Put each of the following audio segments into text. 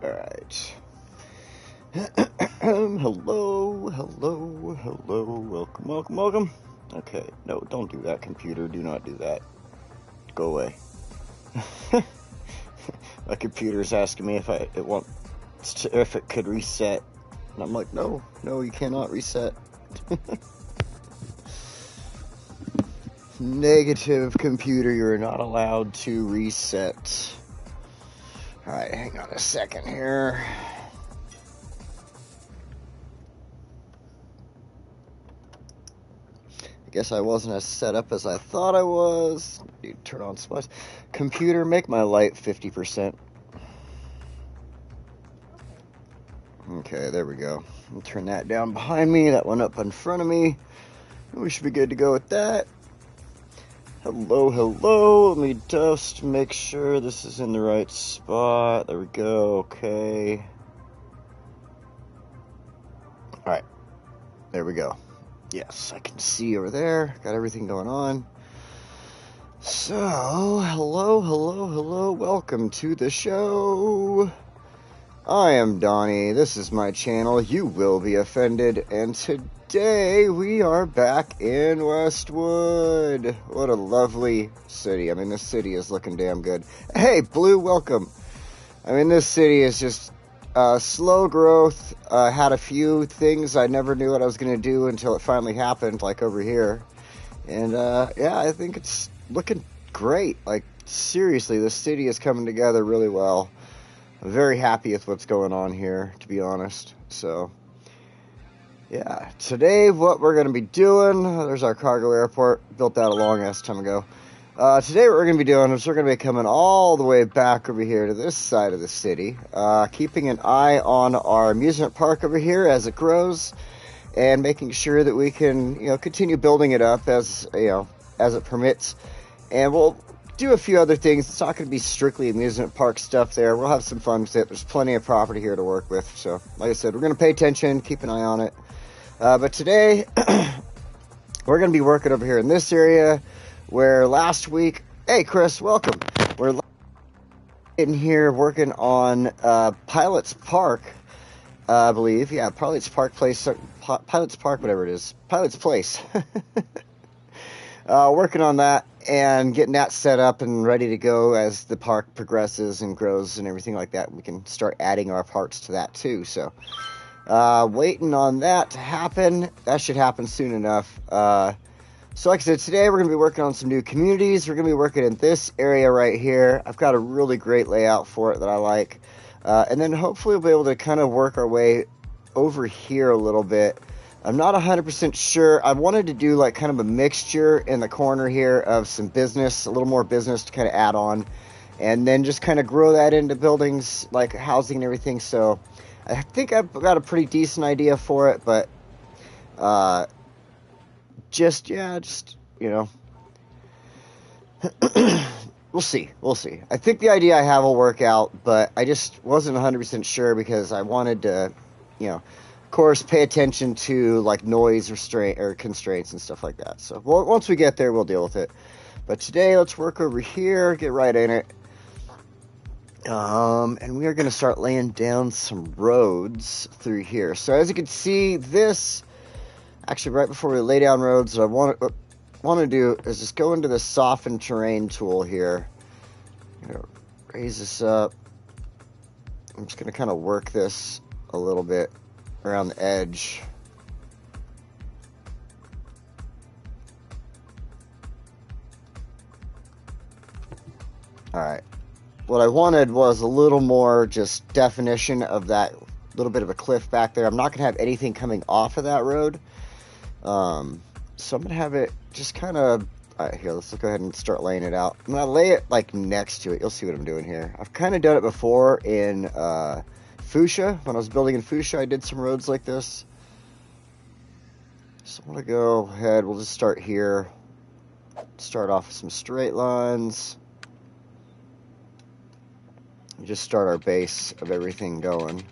Alright. Hello. Welcome. Okay, no, don't do that, computer. Do not do that. Go away. My computer's asking me if it could reset. And I'm like, no, you cannot reset. Negative, computer, you're not allowed to reset. Alright, hang on a second here. I guess I wasn't as set up as I thought I was. Need to turn on splice. Computer, make my light 50%. Okay, there we go. I'll turn that down behind me. That one up in front of me. We should be good to go with that. Hello. Let me just make sure this is in the right spot. There we go. Okay. Alright. There we go. Yes, I can see over there. Got everything going on. So, hello. Welcome to the show. I am Donnie. This is my channel. You will be offended. And today we are back in Westwood. What a lovely city. I mean, this city is looking damn good. Hey, Blue, welcome. I mean, this city is just slow growth. Had a few things I never knew what I was going to do until it finally happened, like over here. And yeah, I think it's looking great. Like, seriously, this city is coming together really well. I'm very happy with what's going on here, to be honest. So, yeah. Today, what we're going to be doing, there's our cargo airport. Built that a long-ass time ago. Today, what we're going to be doing is we're going to be coming all the way back over here to this side of the city. Keeping an eye on our amusement park over here as it grows. And making sure that we can, continue building it up as it permits. And we'll do a few other things. It's not going to be strictly amusement park stuff there. We'll have some fun with it. There's plenty of property here to work with. So, like I said, we're going to pay attention, keep an eye on it. But today, we're going to be working over here in this area where last week... Hey, Chris, welcome. We're in here working on Pilot's Park, I believe. Yeah, Pilot's Park Place. Pilot's Park, whatever it is. Pilot's Place. Working on that and getting that set up and ready to go as the park progresses and grows and everything like that. We can start adding our parts to that too. So, waiting on that to happen. That should happen soon enough. So like I said, today we're going to be working on some new communities. We're going to be working in this area right here. I've got a really great layout for it that I like. And then hopefully we'll be able to kind of work our way over here a little bit. I'm not 100% sure. I wanted to do like kind of a mixture in the corner here of some business, a little more business to kind of add on. And then just kind of grow that into buildings like housing and everything. So I think I've got a pretty decent idea for it. But we'll see. I think the idea I have will work out, but I just wasn't 100% sure because I wanted to, of course, pay attention to like noise constraints and stuff like that. So once we get there, we'll deal with it. But today, let's work over here, get right in it. And we are going to start laying down some roads through here. So as you can see, actually right before we lay down roads, what I want to do is just go into the soften terrain tool here. Raise this up. I'm just going to kind of work this a little bit around the edge. Alright. What I wanted was a little more just definition of that little bit of a cliff back there. I'm not going to have anything coming off of that road. So I'm going to have it just kind of... Alright, here, let's go ahead and start laying it out. I'm going to lay it like next to it. You'll see what I'm doing here. I've kind of done it before in Fuchsia. When I was building in Fuchsia, I did some roads like this. So I'm going to go ahead. We'll just start here. Start off with some straight lines. Just start our base of everything going.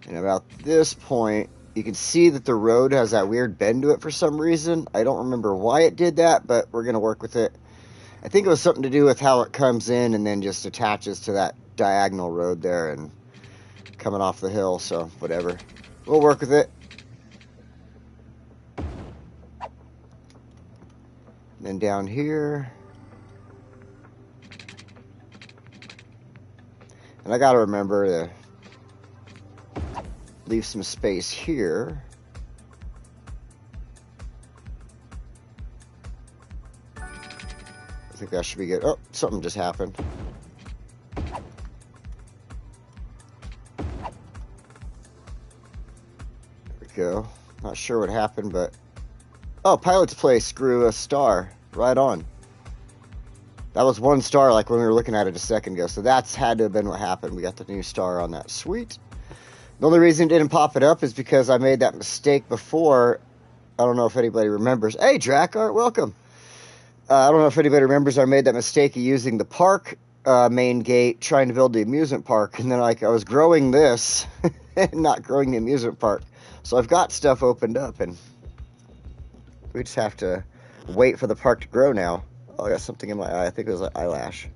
And about this point, you can see that the road has that weird bend to it for some reason. I don't remember why it did that, but we're going to work with it. I think it was something to do with how it comes in and then just attaches to that diagonal road there and coming off the hill, so whatever. We'll work with it. And then down here. And I gotta remember to leave some space here. I think that should be good. Oh, something just happened. There we go. Not sure what happened, but... Oh, Pilot's Place grew a star. Right on. That was one star like when we were looking at it a second ago. So that's had to have been what happened. We got the new star on that. Sweet. The only reason it didn't pop it up is because I made that mistake before. I don't know if anybody remembers. Hey, Drakkart, welcome. I don't know if anybody remembers I made that mistake of using the park main gate trying to build the amusement park. And then I was growing this and not growing the amusement park. So I've got stuff opened up and we just have to wait for the park to grow now. Oh, I got something in my eye. I think it was an eyelash.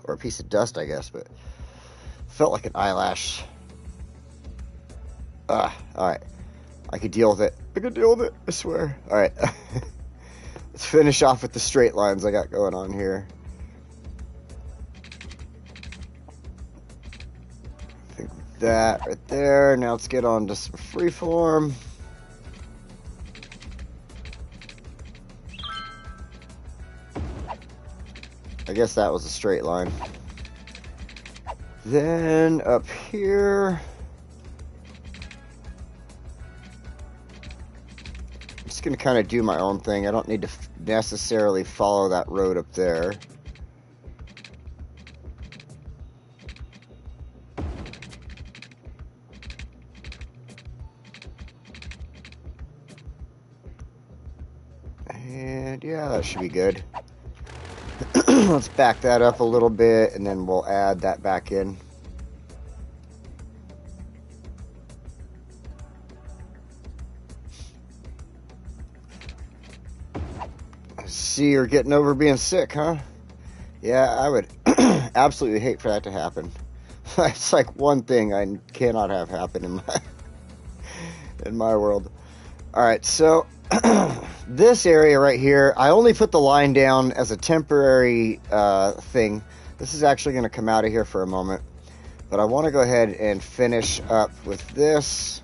Or a piece of dust, I guess, but felt like an eyelash. Alright. I could deal with it. I could deal with it, I swear. Alright. Let's finish off with the straight lines I got going on here. I think that right there. Now let's get on to some freeform. I guess that was a straight line. Then up here, I'm just going to kind of do my own thing. I don't need to necessarily follow that road up there. And yeah, that should be good. Let's back that up a little bit and then we'll add that back in. I see you're getting over being sick, huh? Yeah, I would absolutely hate for that to happen. It's like one thing I cannot have happen in my world. All right, so this area right here, I only put the line down as a temporary thing. This is actually going to come out of here for a moment. But I want to go ahead and finish up with this.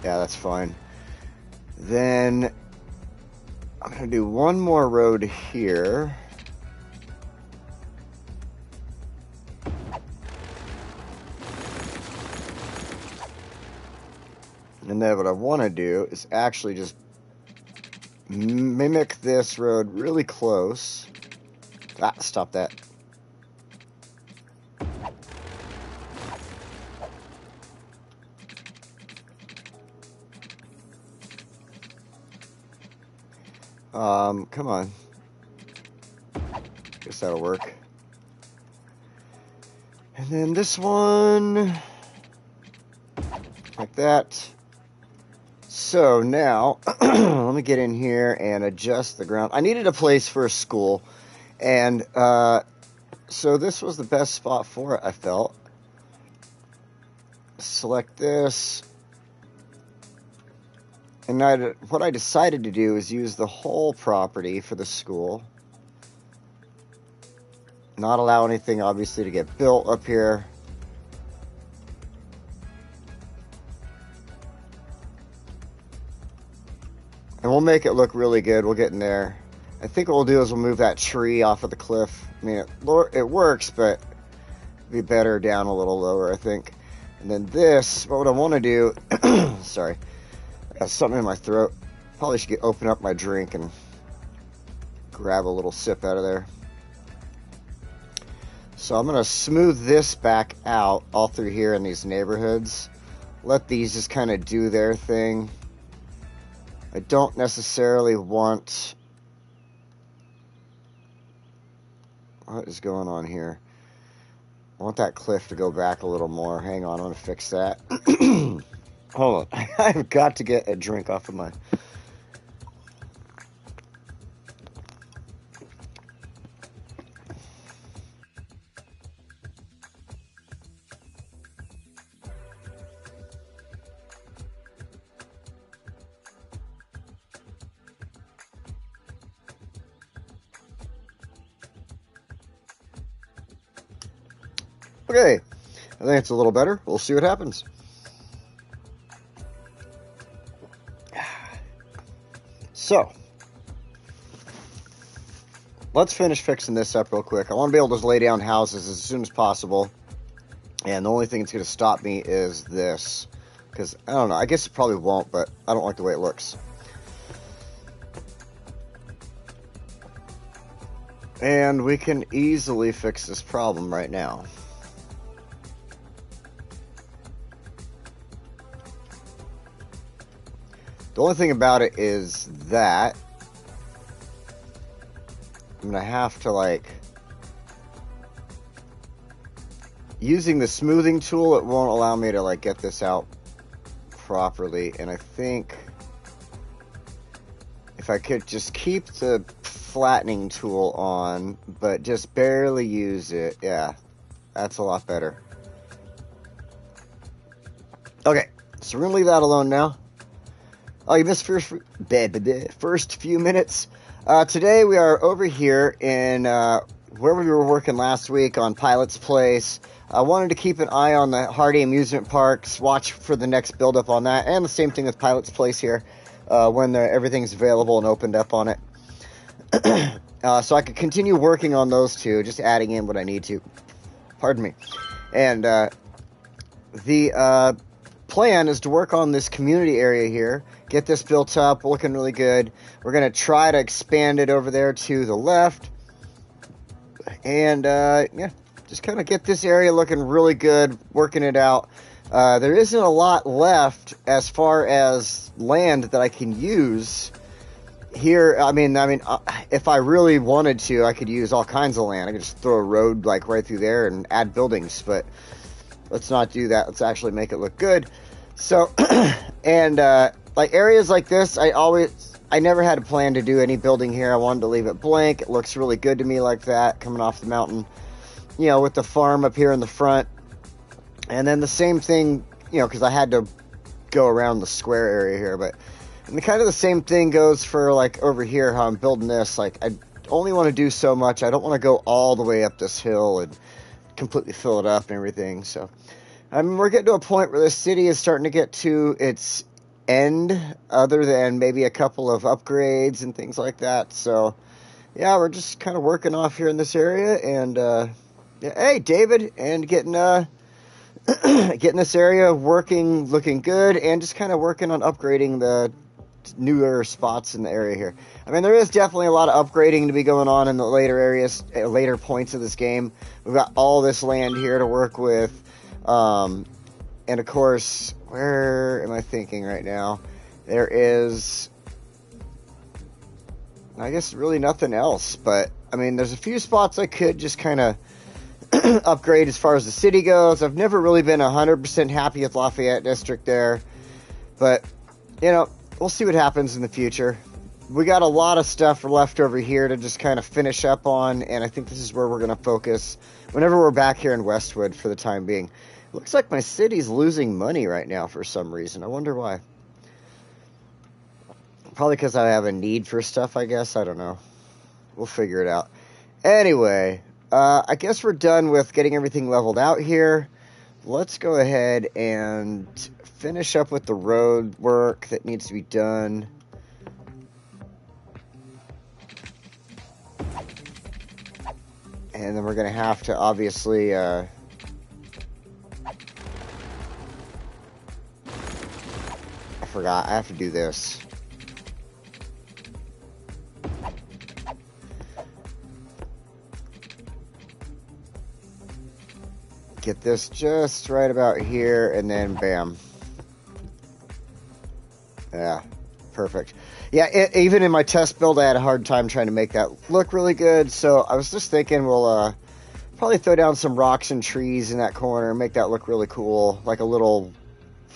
Yeah, that's fine. Then I'm going to do one more road here. And then what I want to do is actually just mimic this road really close. Stop that. Come on. Guess that'll work. And then this one, like that. So now, let me get in here and adjust the ground. I needed a place for a school, and so this was the best spot for it, I felt. Select this. And what I decided to do is use the whole property for the school. Not allow anything, obviously, to get built up here. And we'll make it look really good. We'll get in there. I think what we'll do is we'll move that tree off of the cliff. I mean, it works, but it'd be better down a little lower, I think. And then this, what I want to do, sorry, I got something in my throat. Probably should open up my drink and grab a little sip out of there. So I'm going to smooth this back out all through here in these neighborhoods. Let these just kind of do their thing. I don't necessarily want What is going on here? I want that cliff to go back a little more. Hang on, I'm going to fix that. Hold on. I've got to get a drink off of my... Okay, I think it's a little better. We'll see what happens. So, let's finish fixing this up real quick. I want to be able to lay down houses as soon as possible. And the only thing that's going to stop me is this. Because, I don't know, I guess it probably won't, but I don't like the way it looks. And we can easily fix this problem right now. The only thing about it is that I'm going to have to, like, using the smoothing tool, it won't allow me to, like, get this out properly. And I think if I could just keep the flattening tool on, but just barely use it, yeah, that's a lot better. Okay, so we're going to leave that alone now. Oh, you missed first few minutes. Today we are over here in where we were working last week on Pilot's Place. I wanted to keep an eye on the Hardy Amusement Parks, watch for the next build-up on that, and the same thing with Pilot's Place here, when everything's available and opened up on it. So I could continue working on those two, just adding in what I need to. Pardon me. And the plan is to work on this community area here, get this built up, looking really good. We're going to try to expand it over there to the left. And, yeah, just kind of get this area looking really good, working it out. There isn't a lot left as far as land that I can use here. I mean, if I really wanted to, I could use all kinds of land. I could just throw a road, like, right through there and add buildings, but let's not do that. Let's actually make it look good. So, and, like, areas like this, I never had a plan to do any building here. I wanted to leave it blank. It looks really good to me like that, coming off the mountain, you know, with the farm up here in the front. And then the same thing, you know, because I had to go around the square area here, but and kind of the same thing goes for, like, over here, how I'm building this. Like, I only want to do so much. I don't want to go all the way up this hill and completely fill it up and everything. So, I mean, we're getting to a point where the city is starting to get to its end, other than maybe a couple of upgrades and things like that. So, yeah, we're just kind of working off here in this area. And, yeah, hey, David, and getting getting this area working, looking good, and just kind of working on upgrading the newer spots in the area here. I mean, there is definitely a lot of upgrading to be going on in the later areas, later points of this game. We've got all this land here to work with, and of course, where am I thinking right now? There is, I guess, really nothing else, but I mean, there's a few spots I could just kind of upgrade as far as the city goes. I've never really been 100% happy with Lafayette District there, but, you know, we'll see what happens in the future. We got a lot of stuff left over here to just kind of finish up on, and I think this is where we're going to focus whenever we're back here in Westwood for the time being. Looks like my city's losing money right now for some reason. I wonder why. Probably because I have a need for stuff, I guess. I don't know. We'll figure it out. Anyway, I guess we're done with getting everything leveled out here. Let's go ahead and finish up with the road work that needs to be done. And then we're going to have to, obviously, I forgot. I have to do this. Get this just right about here, and then bam. Yeah, perfect. Yeah, even in my test build, I had a hard time trying to make that look really good. So I was just thinking we'll probably throw down some rocks and trees in that corner and make that look really cool, like a little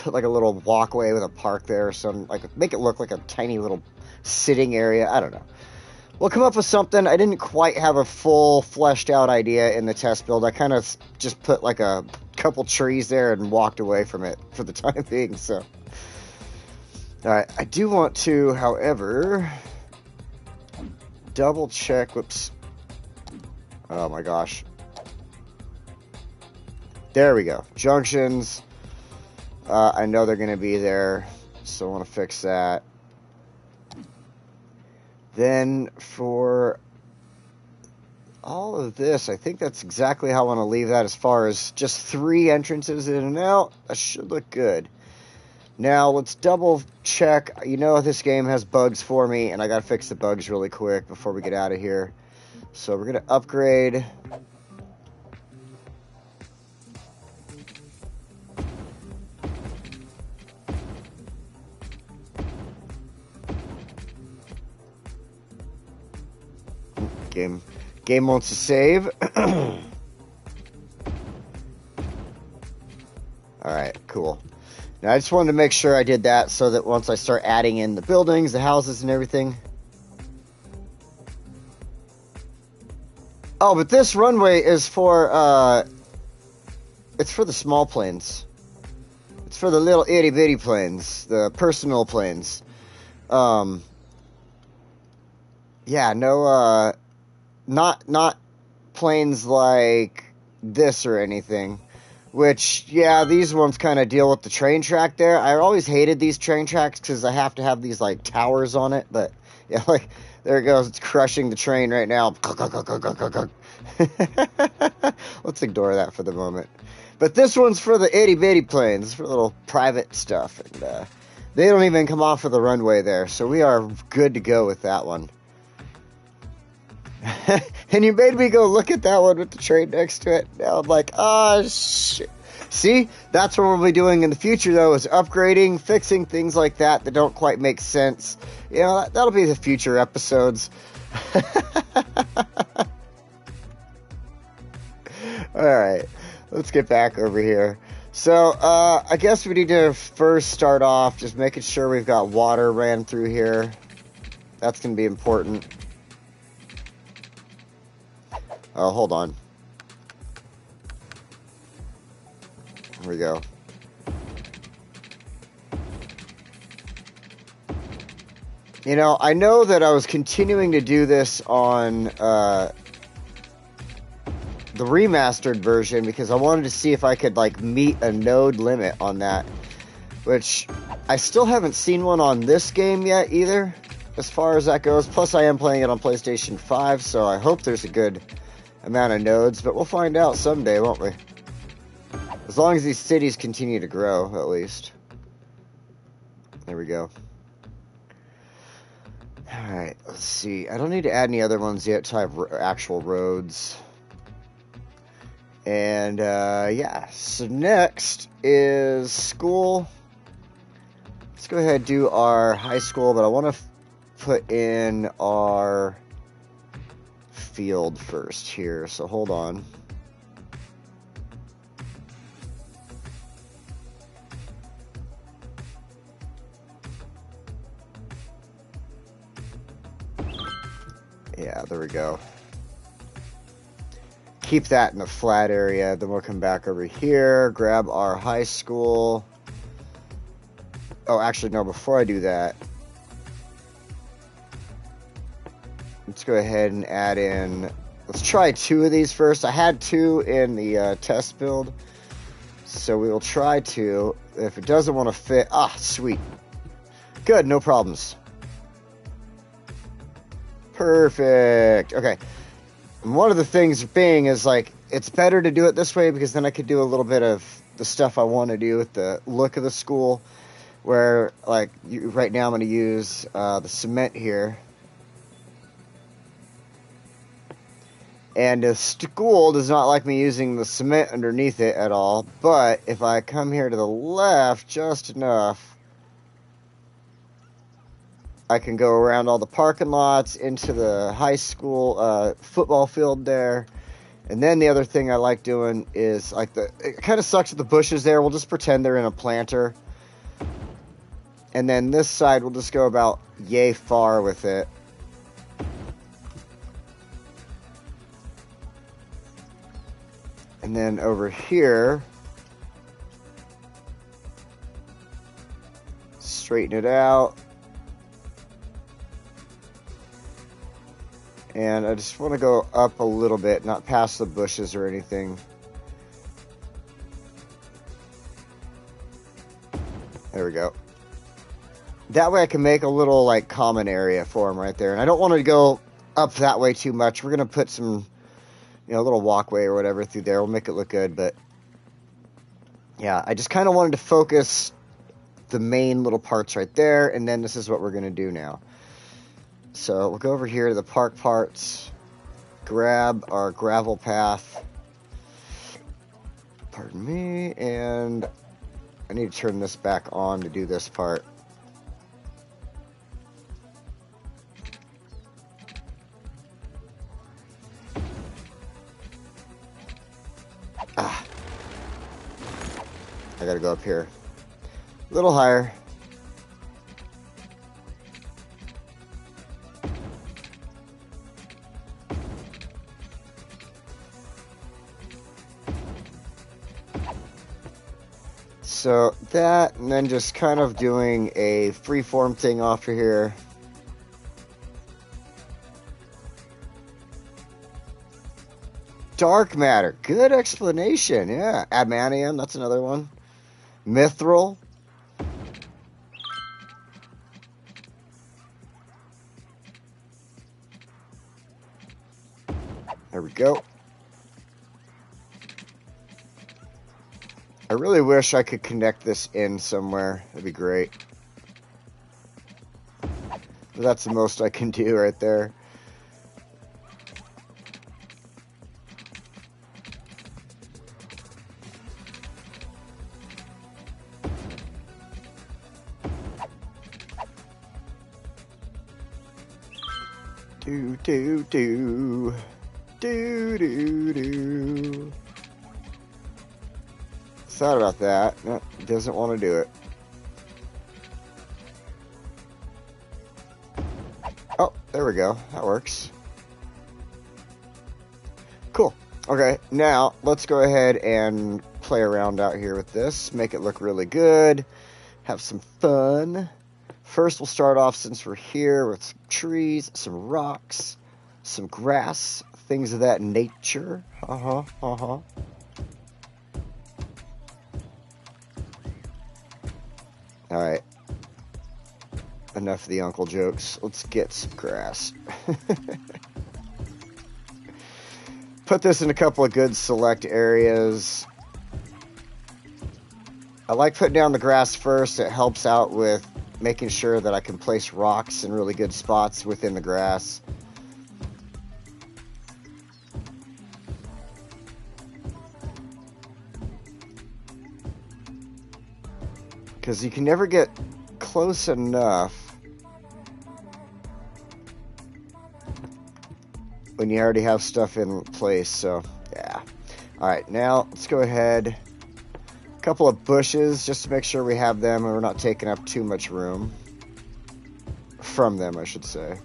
walkway with a park there, or some, like, make it look like a tiny little sitting area. I don't know. We'll come up with something. I didn't quite have a full fleshed out idea in the test build. I kind of just put like a couple trees there and walked away from it for the time being. So, all right, I do want to, however, double check. Whoops. Oh my gosh. There we go. Junctions. I know they're going to be there, so I want to fix that. Then for all of this, I think that's exactly how I want to leave that, as far as just 3 entrances in and out. That should look good. Now, let's double check. You know, this game has bugs for me, and I got to fix the bugs really quick before we get out of here. So we're going to upgrade. Game wants to save. Alright, cool. Now I just wanted to make sure I did that so that once I start adding in the buildings, the houses and everything. Oh, but this runway is for, it's for the small planes. It's for the little itty bitty planes, the personal planes. Yeah, no, not planes like this or anything. Which, yeah, these ones kind of deal with the train track there. I always hated these train tracks because I have to have these, like, towers on it. But, yeah, like, there it goes. It's crushing the train right now. Let's ignore that for the moment. But this one's for the itty-bitty planes, for little private stuff. And they don't even come off of the runway there. So we are good to go with that one. And you made me go look at that one with the train next to it. Now I'm like, oh, shit. See? That's what we'll be doing in the future, though, is upgrading, fixing things like that don't quite make sense. You know, that'll be the future episodes. Alright, let's get back over here. So, I guess we need to first start off just making sure we've got water ran through here. That's going to be important. Oh, hold on. Here we go. You know, I know that I was continuing to do this on the remastered version because I wanted to see if I could, like, meet a node limit on that. Which, I still haven't seen one on this game yet either, as far as that goes. Plus, I am playing it on PlayStation 5, so I hope there's a good amount of nodes, but we'll find out someday, won't we? As long as these cities continue to grow, at least. There we go. Alright, let's see. I don't need to add any other ones yet until I have actual roads. And, yeah. So next is school. Let's go ahead and do our high school, but I want to put in our field first here, so hold on. Yeah, there we go. Keep that in a flat area, then we'll come back over here, grab our high school. Oh, actually, no, before I do that, let's go ahead and add in, let's try 2 of these first. I had 2 in the test build, so we will try 2. If it doesn't want to fit, sweet. Good, no problems. Perfect. Okay. And one of the things being is, like, it's better to do it this way because then I could do a little bit of the stuff I want to do with the look of the school, where, like, right now I'm going to use the cement here. And the school does not like me using the cement underneath it at all. But if I come here to the left just enough, I can go around all the parking lots into the high school football field there. And then the other thing I like doing is, like, it kind of sucks with the bushes there. We'll just pretend they're in a planter. And then this side, we'll just go about yay far with it. And then over here, straighten it out. And I just want to go up a little bit, not past the bushes or anything. There we go. That way I can make a little, like, common area for them right there. And I don't want to go up that way too much. We're going to put some, you know, a little walkway or whatever through there. We'll make it look good. But, yeah, I just kind of wanted to focus the main little parts right there. And then this is what we're going to do now. So we'll go over here to the park parts, grab our gravel path, pardon me, and I need to turn this back on to do this part. I gotta go up here, a little higher. So that, and then just kind of doing a freeform thing off of here. Dark matter, good explanation. Yeah, adamantium, that's another one. Mithril. There we go. I really wish I could connect this in somewhere. That'd be great. But that's the most I can do right there. Do, do, do. Do, do, do. Thought about that. No, doesn't want to do it. Oh, there we go. That works. Cool. Okay, now let's go ahead and play around out here with this. Make it look really good. Have some fun. First, we'll start off, since we're here, with some trees, some rocks, some grass, things of that nature. Alright. Enough of the uncle jokes. Let's get some grass. Put this in a couple of good select areas. I like putting down the grass first. It helps out with making sure that I can place rocks in really good spots within the grass. Because you can never get close enough when you already have stuff in place. So, yeah. Alright, now let's go ahead. A couple of bushes just to make sure we have them and we're not taking up too much room. From them, I should say.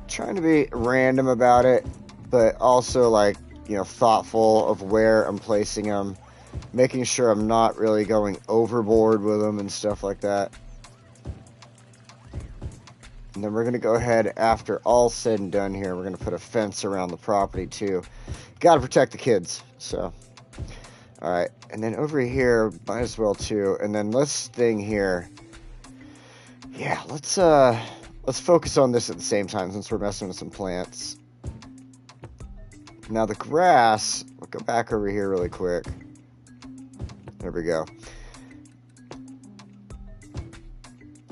Trying to be random about it, but also, like, you know, thoughtful of where I'm placing them, making sure I'm not really going overboard with them and stuff like that. And then we're going to go ahead, after all said and done here, we're going to put a fence around the property too. Got to protect the kids, so. Alright, and then over here, might as well too. And then this thing here, yeah, let's focus on this at the same time since we're messing with some plants. Now the grass, we'll go back over here really quick. There we go.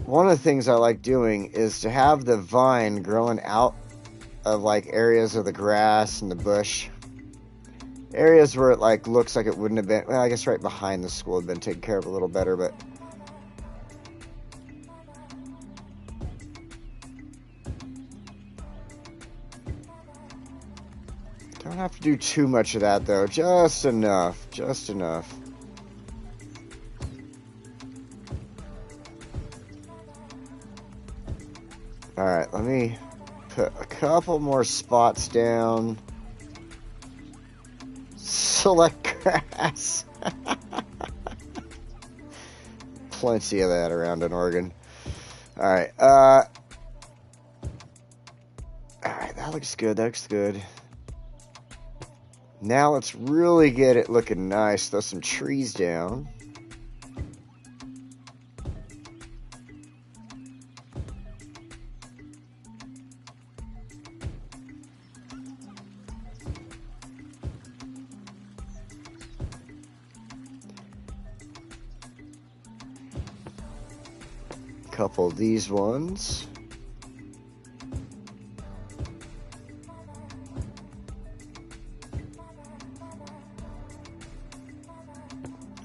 One of the things I like doing is to have the vine growing out of, like, areas of the grass and the bush. areas where it like looks like it wouldn't have been, well, I guess right behind the school had been taken care of a little better, but don't have to do too much of that though. Just enough. Just enough. Alright, let me put a couple more spots down. Select grass. Plenty of that around in Oregon. Alright, alright, that looks good. That looks good. Now let's really get it looking nice. Throw some trees down. Couple of these ones.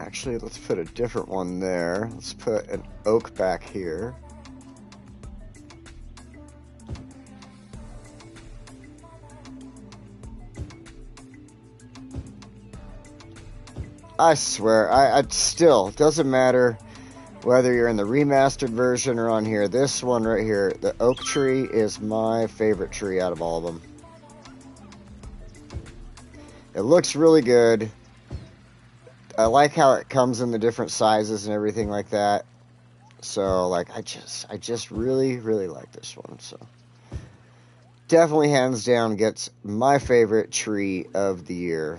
Actually, let's put a different one there. Let's put an oak back here. I swear, I still, doesn't matter whether you're in the remastered version or on here. This one right here, the oak tree, is my favorite tree out of all of them. It looks really good. I like how it comes in the different sizes and everything like that. So, like, I just really, really like this one. So, definitely hands down gets my favorite tree of the year.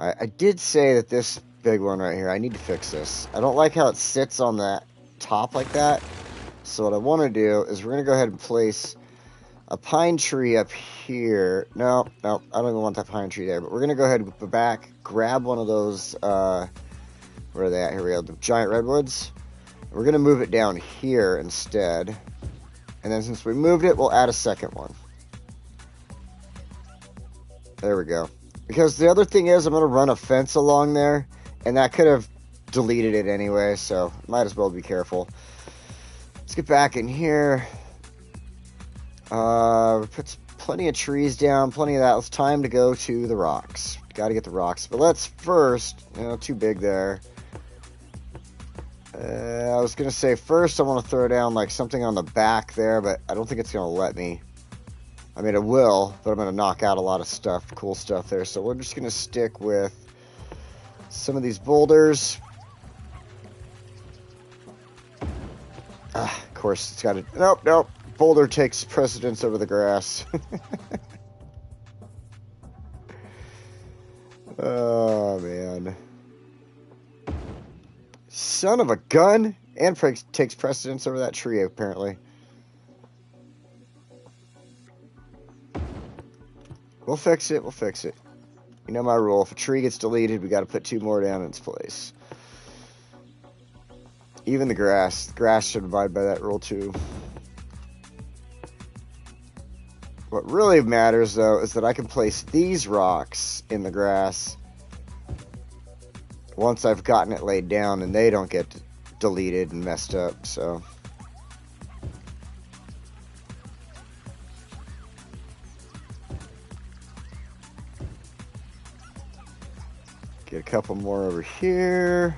I did say that this big one right here, I need to fix this. I don't like how it sits on that top like that. So what I want to do is we're going to go ahead and place a pine tree up here. No, I don't even want that pine tree there. But we're going to go ahead and go back, grab one of those, where are they at? Here we go, the giant redwoods. We're going to move it down here instead. And then since we moved it, we'll add a second one. There we go. Because the other thing is, I'm going to run a fence along there, and that could have deleted it anyway, so might as well be careful. Let's get back in here. We put plenty of trees down, plenty of that. It's time to go to the rocks. Got to get the rocks. But let's first, too big there. I was going to say first I want to throw down like something on the back there, but I don't think it's going to let me. I mean, it will, but I'm going to knock out a lot of stuff, cool stuff there. So we're just going to stick with some of these boulders. Of course, it's got to... Nope. Boulder takes precedence over the grass. Oh, man. Son of a gun! And takes precedence over that tree, apparently. We'll fix it. You know my rule. If a tree gets deleted, we got to put 2 more down in its place. Even the grass. The grass should abide by that rule, too. What really matters, though, is that I can place these rocks in the grass once I've gotten it laid down, and they don't get deleted and messed up, so... Get a couple more over here.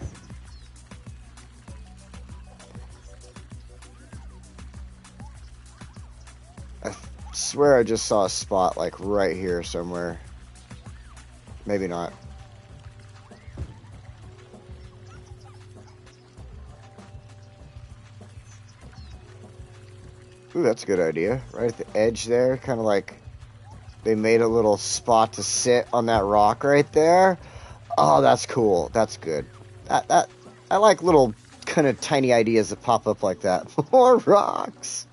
I swear I just saw a spot like right here somewhere. Maybe not. Ooh, that's a good idea. Right at the edge there, kind of like they made a little spot to sit on that rock right there. Oh, that's cool. That's good. I like little kind of tiny ideas that pop up like that. More rocks.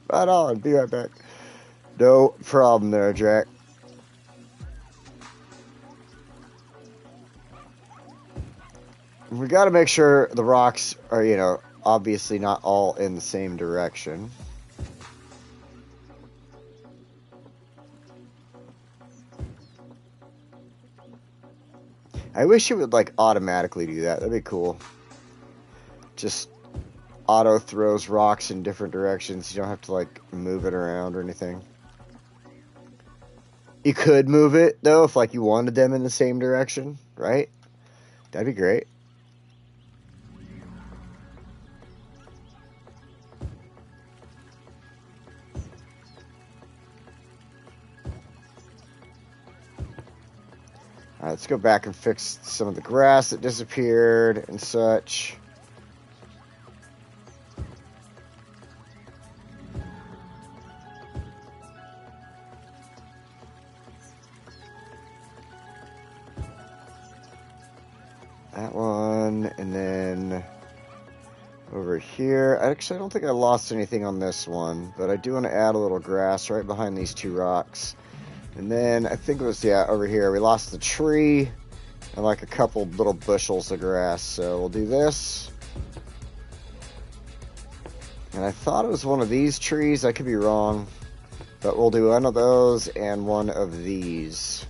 Right on. Be right back. No problem there, Jack. We got to make sure the rocks are, obviously not all in the same direction. I wish it would like automatically do that. That'd be cool. Just auto throws rocks in different directions. You don't have to like move it around or anything. You could move it though if like you wanted them in the same direction, right? That'd be great. All right, let's go back and fix some of the grass that disappeared and such. That one, and then over here. Actually, I don't think I lost anything on this one, but I do want to add a little grass right behind these two rocks. And then I think it was, yeah, over here. We lost the tree and like a couple little bushels of grass. So we'll do this. And I thought it was one of these trees. I could be wrong. But we'll do one of those and one of these.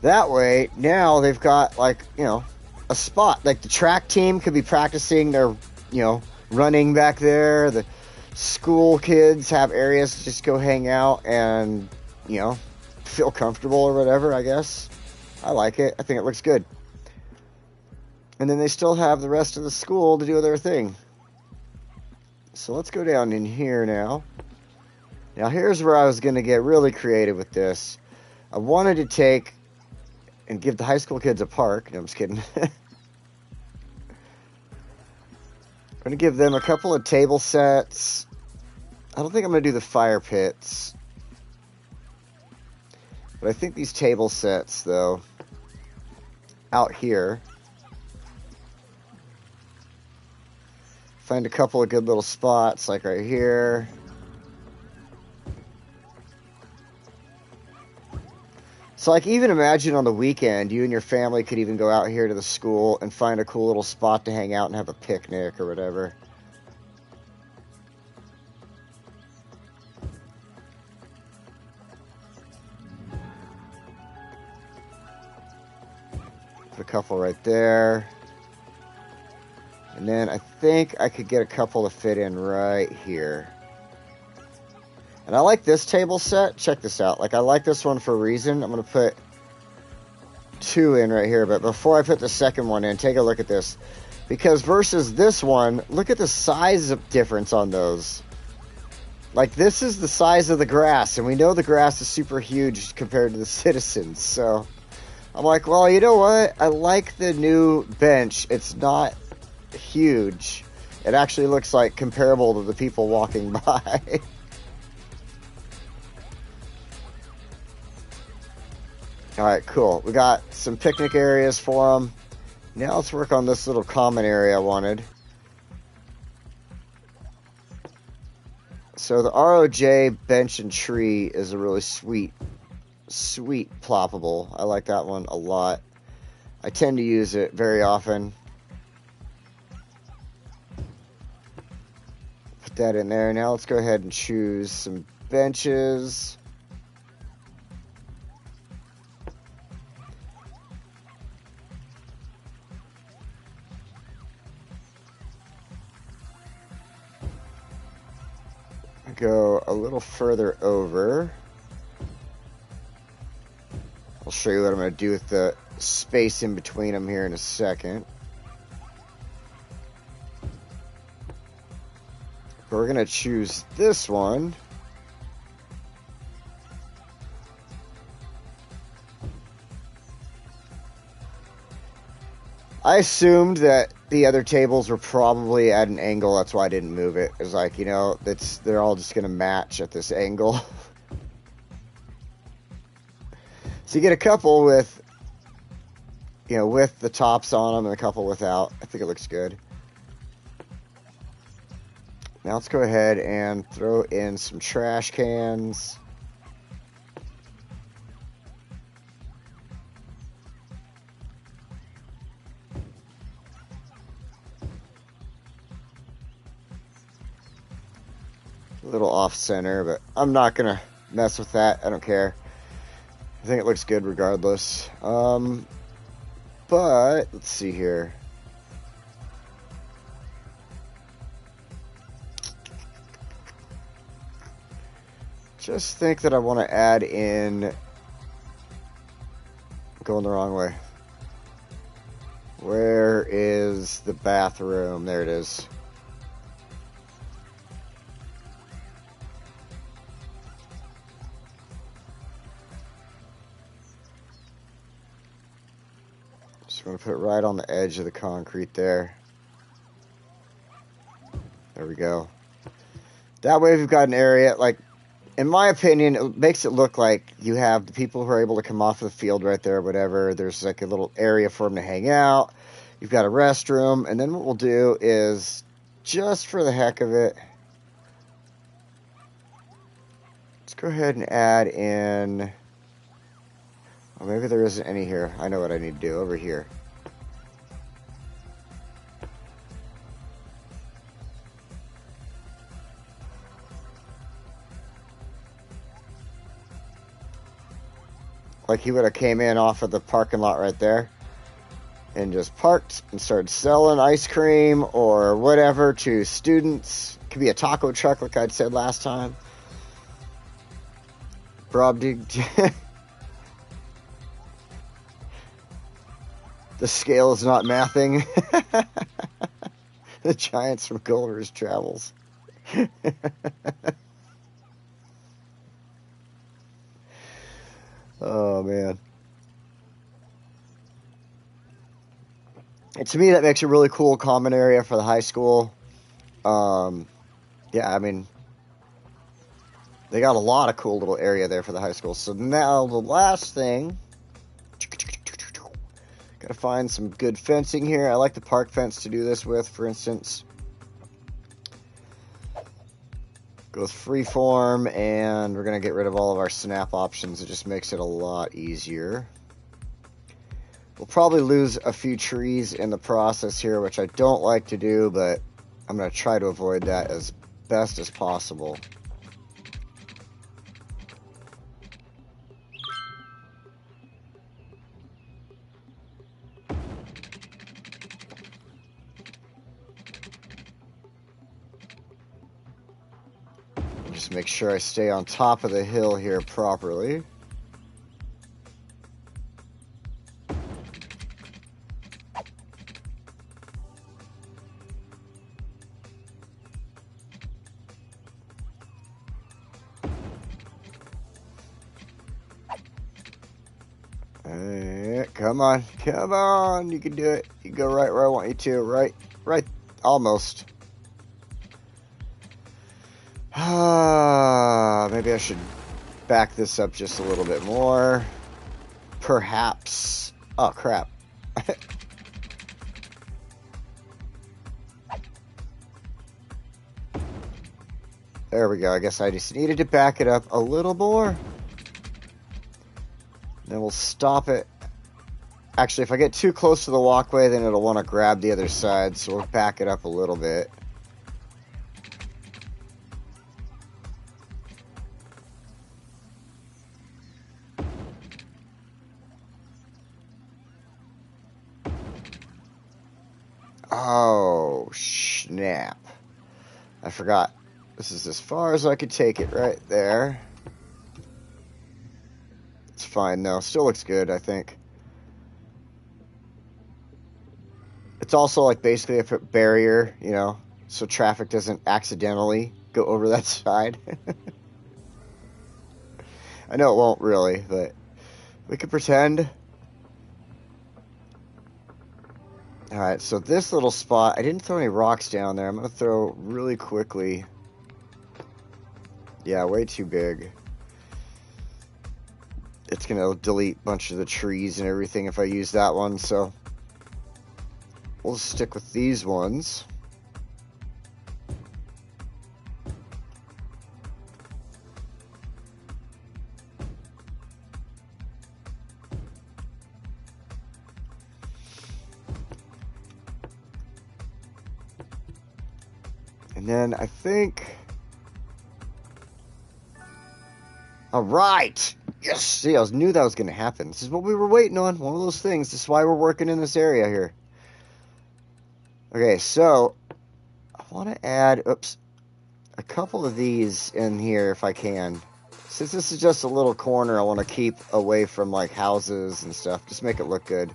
That way, now they've got, like, you know, a spot. Like, the track team could be practicing their, you know, running back there. The school kids have areas to just go hang out and, you know, feel comfortable or whatever, I guess. I like it. I think it looks good. And then they still have the rest of the school to do their thing. So let's go down in here now. Now, here's where I was going to get really creative with this. I wanted to take and give the high school kids a park. No, I'm just kidding. I'm going to give them a couple of table sets. I don't think I'm going to do the fire pits. But I think these table sets, though, out here. Find a couple of good little spots, like right here. So, like, even imagine on the weekend, you and your family could even go out here to the school and find a cool little spot to hang out and have a picnic or whatever. Put a couple right there. And then I think I could get a couple to fit in right here. And I like this table set. Check this out. Like, I like this one for a reason. I'm going to put 2 in right here. But before I put the second one in, take a look at this. Because versus this one, look at the size of difference on those. Like, this is the size of the grass. And we know the grass is super huge compared to the citizens. So I'm like, well, you know what? I like the new bench. It's not huge. It actually looks like comparable to the people walking by. Alright, cool. We got some picnic areas for them. Now let's work on this little common area I wanted. So the ROJ bench and tree is a really sweet ploppable. I like that one a lot. I tend to use it very often. Put that in there. Now let's go ahead and choose some benches. Go a little further over. I'll show you what I'm going to do with the space in between them here in a second. But we're going to choose this one. I assumed that the other tables were probably at an angle. That's why I didn't move it. It's like, you know, they're all just going to match at this angle. So you get a couple with, you know, with the tops on them and a couple without. I think it looks good. Now let's go ahead and throw in some trash cans. little off center, but I'm not gonna mess with that. I don't care. I think it looks good regardless. But let's see here. Just think that I want to add in. Going the wrong way. Where is the bathroom? There it is. Just going to put it right on the edge of the concrete there. There we go. That way we've got an area, like, in my opinion, it makes it look like you have the people who are able to come off of the field right there or whatever. There's like a little area for them to hang out. You've got a restroom. And then what we'll do is, just for the heck of it, let's go ahead and add in... Well, maybe there isn't any here. I know what I need to do over here. Like he would have came in off of the parking lot right there and just parked and started selling ice cream or whatever to students. It could be a taco truck like I'd said last time. The scale is not mathing. The Giants from Gulliver's Travels. Oh, man. And to me, that makes a really cool common area for the high school. Yeah, I mean, they got a lot of cool little area there for the high school. So now the last thing, got to find some good fencing here. I like the park fence to do this with, for instance. Go with freeform, and we're going to get rid of all of our snap options. It just makes it a lot easier. We'll probably lose a few trees in the process here, which I don't like to do, but I'm going to try to avoid that as best as possible. Just make sure I stay on top of the hill here properly. Come on, you can do it. You can go right where I want you to, right, almost. Maybe I should back this up just a little bit more. Perhaps. Oh, crap. There we go. I guess I just needed to back it up a little more. Then we'll stop it. Actually, if I get too close to the walkway, then it'll want to grab the other side, so we'll back it up a little bit. Oh, snap. I forgot. This is as far as I could take it right there. It's fine, though. Still looks good, I think. It's also like basically a barrier, you know, so traffic doesn't accidentally go over that side. I know it won't really, but we could pretend. Alright, so this little spot, I didn't throw any rocks down there. I'm going to throw really quickly. Yeah, way too big. It's going to delete a bunch of the trees and everything if I use that one, so we'll stick with these ones. And then I think Alright! Yes! See, I knew that was going to happen. This is what we were waiting on. One of those things. This is why we're working in this area here. Okay, so I want to add, a couple of these in here if I can. Since this is just a little corner, I want to keep away from like houses and stuff. Just make it look good.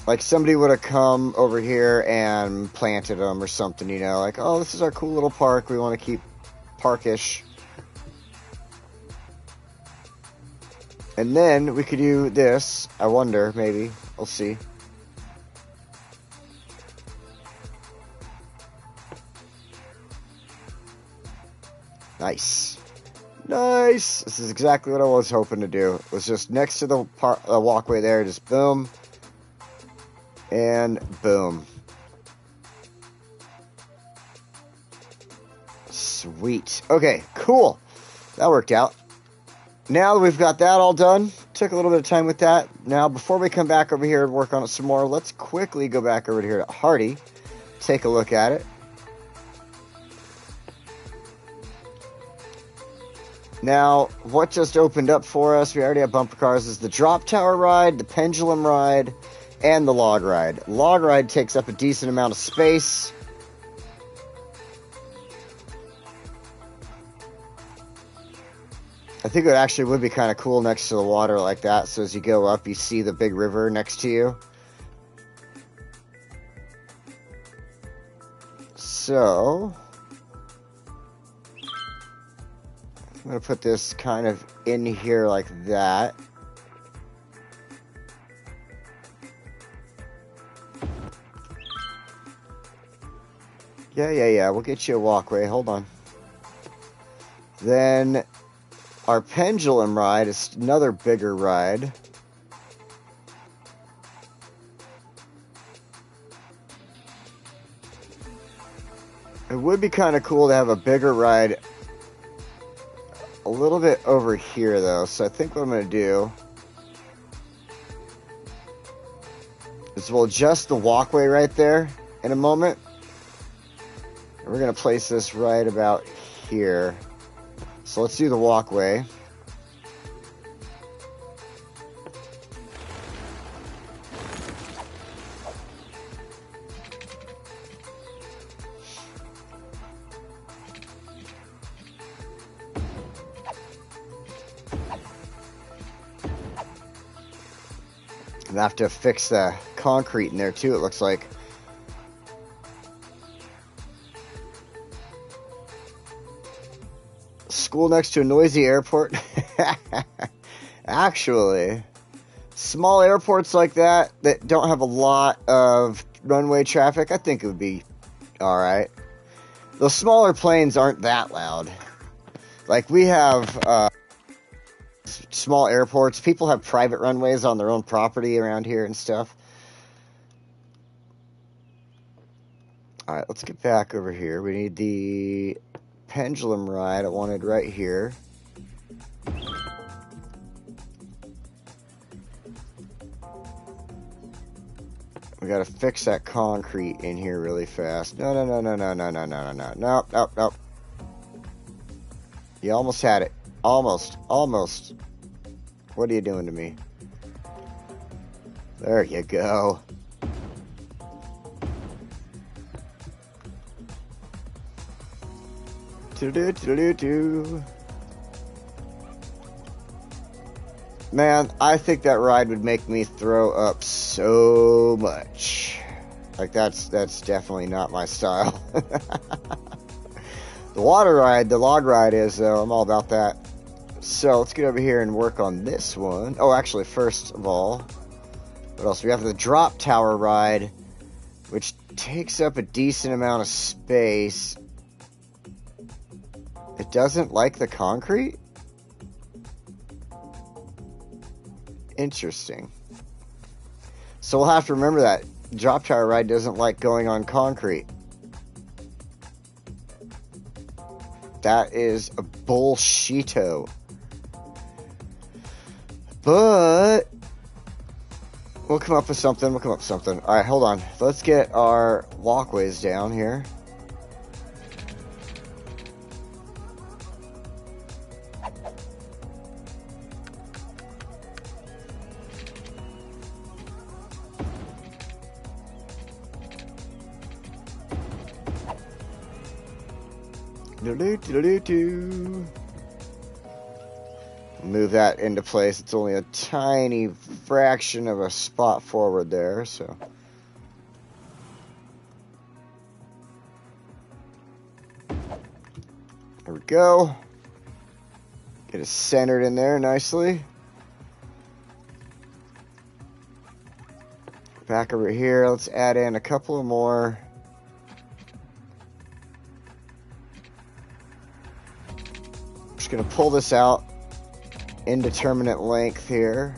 Like somebody would have come over here and planted them or something, you know, like, oh, this is our cool little park. We want to keep parkish. And then we could do this. I wonder, maybe. We'll see. Nice. Nice. This is exactly what I was hoping to do. It was just next to the walkway there. Just boom. And boom. Sweet. Okay, cool. That worked out. Now that we've got that all done, took a little bit of time with that. Now, before we come back over here and work on it some more, let's quickly go back over here to Hardy. Take a look at it. Now, what just opened up for us, we already have bumper cars, is the drop tower ride, the pendulum ride, and the log ride. Log ride takes up a decent amount of space. I think it actually would be kind of cool next to the water like that, so as you go up, you see the big river next to you. So I'm going to put this kind of in here like that. Yeah. We'll get you a walkway. Hold on. Then our pendulum ride is another bigger ride. It would be kind of cool to have a bigger ride a little bit over here, though. So I think what I'm going to do is we'll adjust the walkway right there in a moment. And we're going to place this right about here. So let's do the walkway. I have to fix the concrete in there too, it looks like. School next to a noisy airport. Actually, small airports like that don't have a lot of runway traffic, I think it would be alright. Those smaller planes aren't that loud. Like we have small airports. People have private runways on their own property around here and stuff. Alright, let's get back over here. We need the pendulum ride. I wanted right here. We gotta fix that concrete in here really fast. No. Nope. You almost had it. Almost. What are you doing to me? There you go. Man, I think that ride would make me throw up so much. Like that's definitely not my style. The water ride, the log ride is though. I'm all about that. So let's get over here and work on this one. Oh, actually, first of all, what else? We have the drop tower ride, which takes up a decent amount of space. It doesn't like the concrete? Interesting. So we'll have to remember that. Drop tower ride doesn't like going on concrete. That is a bullshito. But we'll come up with something. Alright, hold on. Let's get our walkways down here. Move that into place. It's only a tiny fraction of a spot forward there, so. There we go. Get it centered in there nicely. Back over here, let's add in a couple of more. Just gonna pull this out. Indeterminate length here.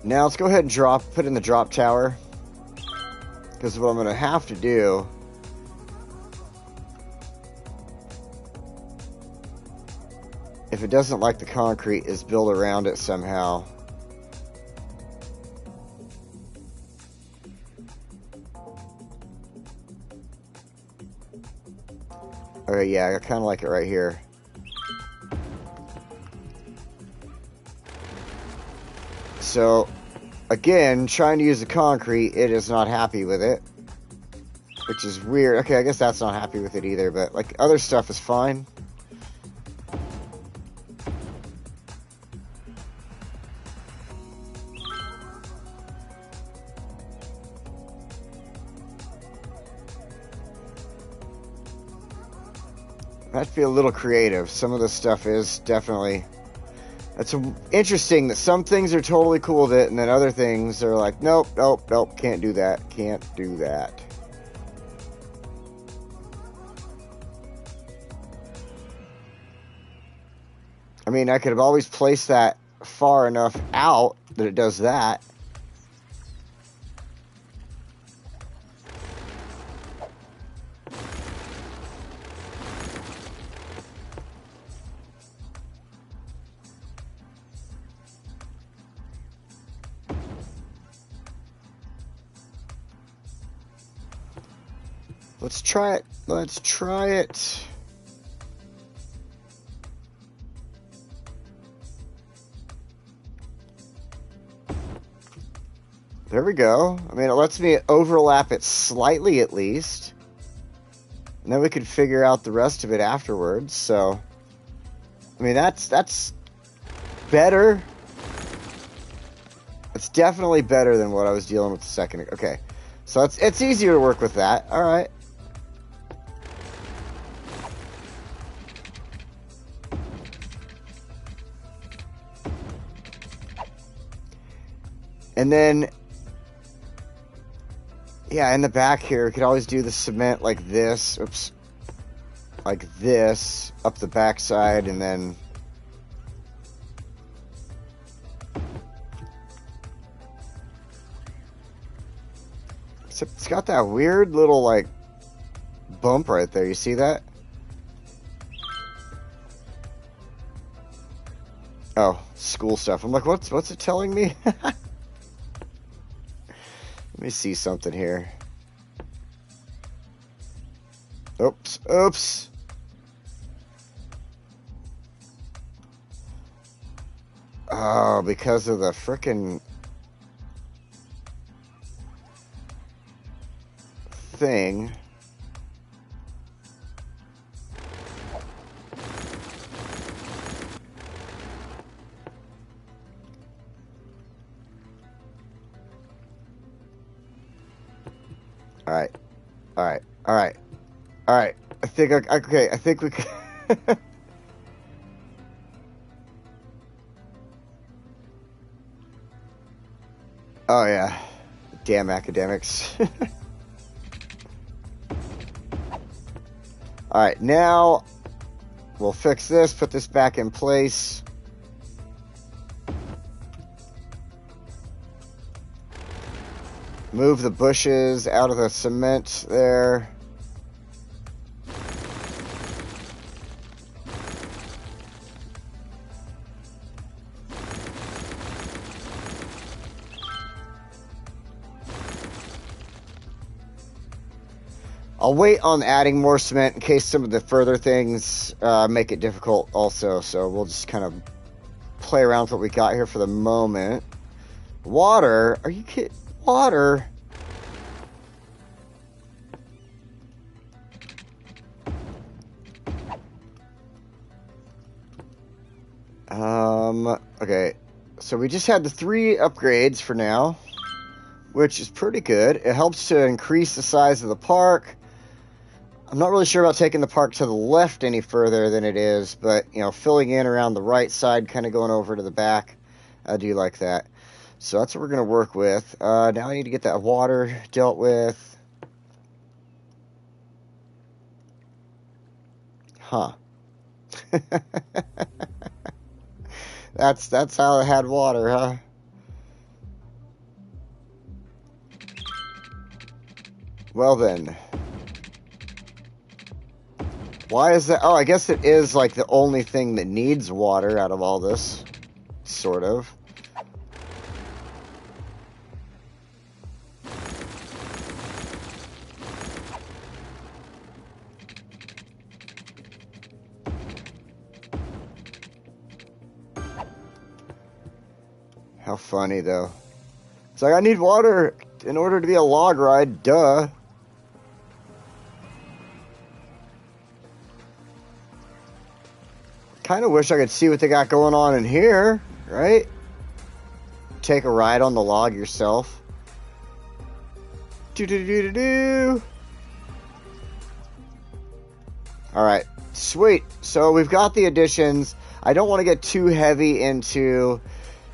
Now let's go ahead and put in the drop tower. Because what I'm going to have to do if it doesn't like the concrete is build around it somehow. Okay, yeah, I kind of like it right here. So, again, trying to use the concrete, it is not happy with it. Which is weird. Okay, I guess that's not happy with it either, but, like, other stuff is fine. I have to be a little creative. Some of this stuff is definitely... It's interesting that some things are totally cool with it, and then other things are like, nope, nope, nope, can't do that, can't do that. I mean, I could have always placed that far enough out that it does that. Let's try it. Let's try it. There we go. I mean, it lets me overlap it slightly at least. And then we could figure out the rest of it afterwards. So, I mean, that's better. It's definitely better than what I was dealing with a second ago. Okay. So it's easier to work with that. All right. And then, yeah, in the back here, we could always do the cement like this. Oops. Like this, up the backside, and then... It's got that weird little, like, bump right there. You see that? Oh, school stuff. I'm like, what's it telling me? Let me see something here. Oops, oops. Oh, because of the frickin' thing. All right. I think okay. I think we can. Oh yeah, damn academics. All right, now we'll fix this. Put this back in place. Move the bushes out of the cement there. I'll wait on adding more cement in case some of the further things make it difficult also. So we'll just kind of play around with what we got here for the moment. Water? Are you kidding? Water? Okay. So we just had the 3 upgrades for now, which is pretty good. It helps to increase the size of the park. I'm not really sure about taking the park to the left any further than it is, but, you know, filling in around the right side, kind of going over to the back, I do like that. So that's what we're going to work with. Now I need to get that water dealt with. Huh. That's how I had water, huh? Well then. Why is that? Oh, I guess it is like the only thing that needs water out of all this. Sort of. How funny, though. It's like, I need water in order to be a log ride. Duh. Kind of wish I could see what they got going on in here, right? Take a ride on the log yourself. Do-do-do-do-do. Alright, sweet. So we've got the additions. I don't want to get too heavy into,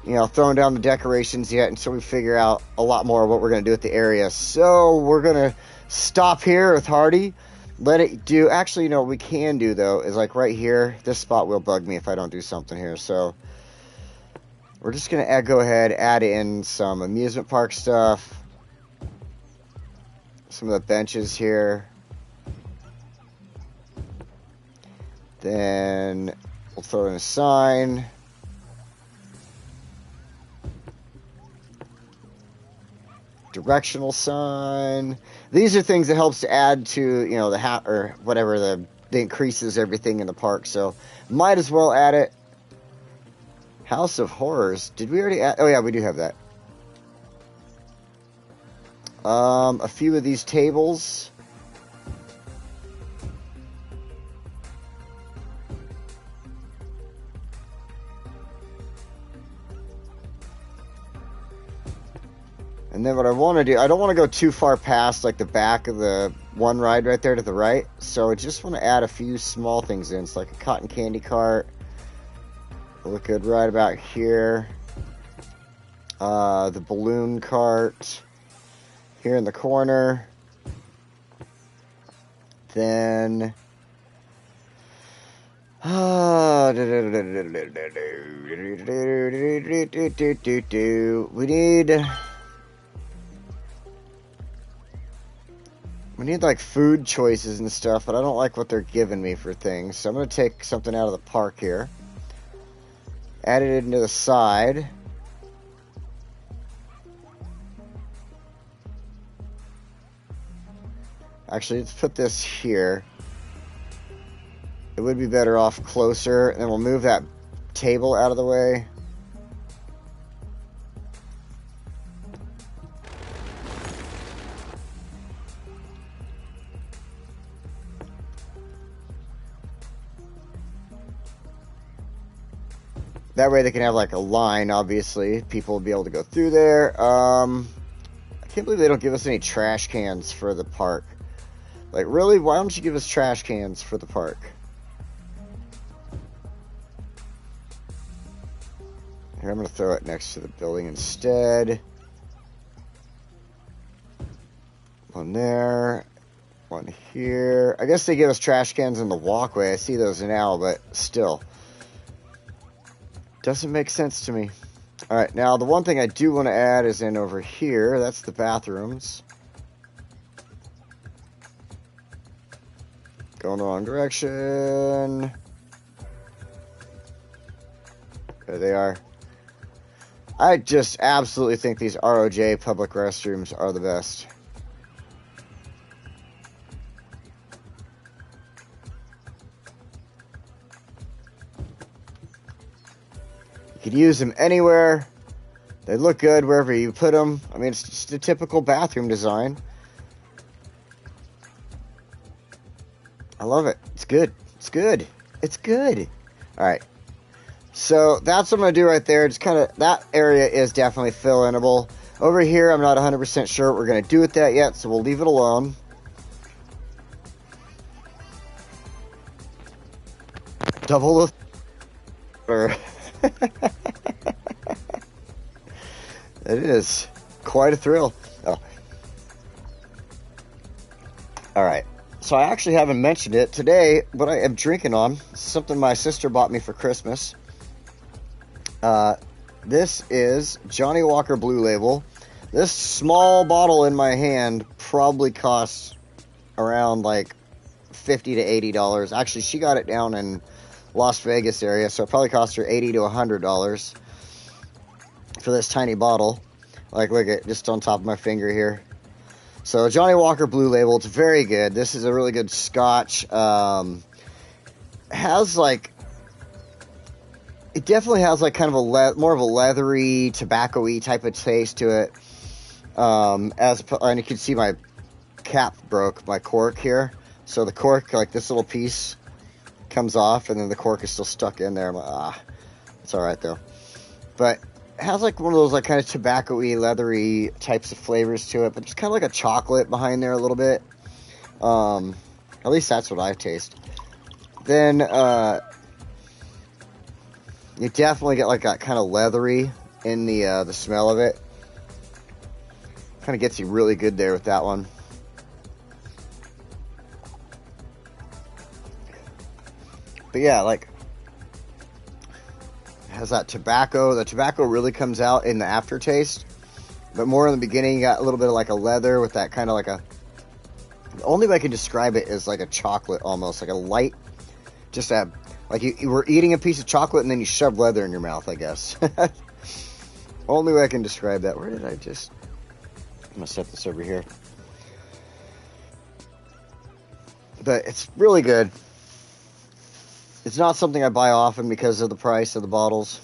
you know, throwing down the decorations yet until we figure out a lot more of what we're going to do with the area. So we're going to stop here with Hardy. Let it do. Actually, you know, what we can do, though, is like right here. This spot will bug me if I don't do something here. So we're just going to go ahead, add in some amusement park stuff. Some of the benches here. Then we'll throw in a sign. Directional sign. These are things that helps to add to, you know, the or whatever, the increases everything in the park. So might as well add it. House of Horrors. Did we already add? Oh yeah, we do have that. A few of these tables. And then what I want to do, I don't want to go too far past like the back of the one ride right there to the right. So I just want to add a few small things in. It's like a cotton candy cart. Look good right about here. The balloon cart here in the corner. Then we need like food choices and stuff, but I don't like what they're giving me for things. So I'm going to take something out of the park here. Add it into the side. Actually, let's put this here. It would be better off closer. And then we'll move that table out of the way. That way they can have like a line, obviously. People will be able to go through there. I can't believe they don't give us any trash cans for the park. Like, really? Why don't you give us trash cans for the park? Here, I'm going to throw it next to the building instead. One there. One here. I guess they give us trash cans in the walkway. I see those now, but still. Doesn't make sense to me. Alright, now the one thing I do want to add is in over here. That's the bathrooms. Going the wrong direction. There they are. I just absolutely think these ROJ public restrooms are the best. You can use them anywhere. They look good wherever you put them. I mean, it's just a typical bathroom design. I love it. It's good. It's good. It's good. All right. So that's what I'm going to do right there. Just kind of, that area is definitely fill-inable. Over here, I'm not 100% sure what we're going to do with that yet, so we'll leave it alone. Double the... It is quite a thrill. Oh. All right. So I actually haven't mentioned it. Today, what I am drinking on, something my sister bought me for Christmas. This is Johnnie Walker Blue Label. This small bottle in my hand probably costs around like $50 to $80. Actually, she got it down in Las Vegas area, so it probably cost her $80 to $100 for this tiny bottle. Like, look at just on top of my finger here. So Johnnie Walker Blue Label, it's very good. This is a really good Scotch. Has like, it definitely has like kind of a more of a leathery, tobacco-y type of taste to it. And you can see my cap broke, my cork here. So the cork, like this little piece, comes off, and then the cork is still stuck in there. I'm like, it's all right though. But it has like one of those like kind of tobacco-y, leathery types of flavors to it, but it's kind of like a chocolate behind there a little bit. At least that's what I taste. Then you definitely get like that kind of leathery in the smell of it. Kind of gets you really good there with that one. But yeah, like, it has that tobacco. The tobacco really comes out in the aftertaste. But more in the beginning, you got a little bit of like a leather with that kind of like a... The only way I can describe it is like a chocolate almost. Like a light... Just a... Like you were eating a piece of chocolate and then you shoved leather in your mouth, I guess. Only way I can describe that. Where did I just... I'm going to set this over here. But it's really good. It's not something I buy often because of the price of the bottles.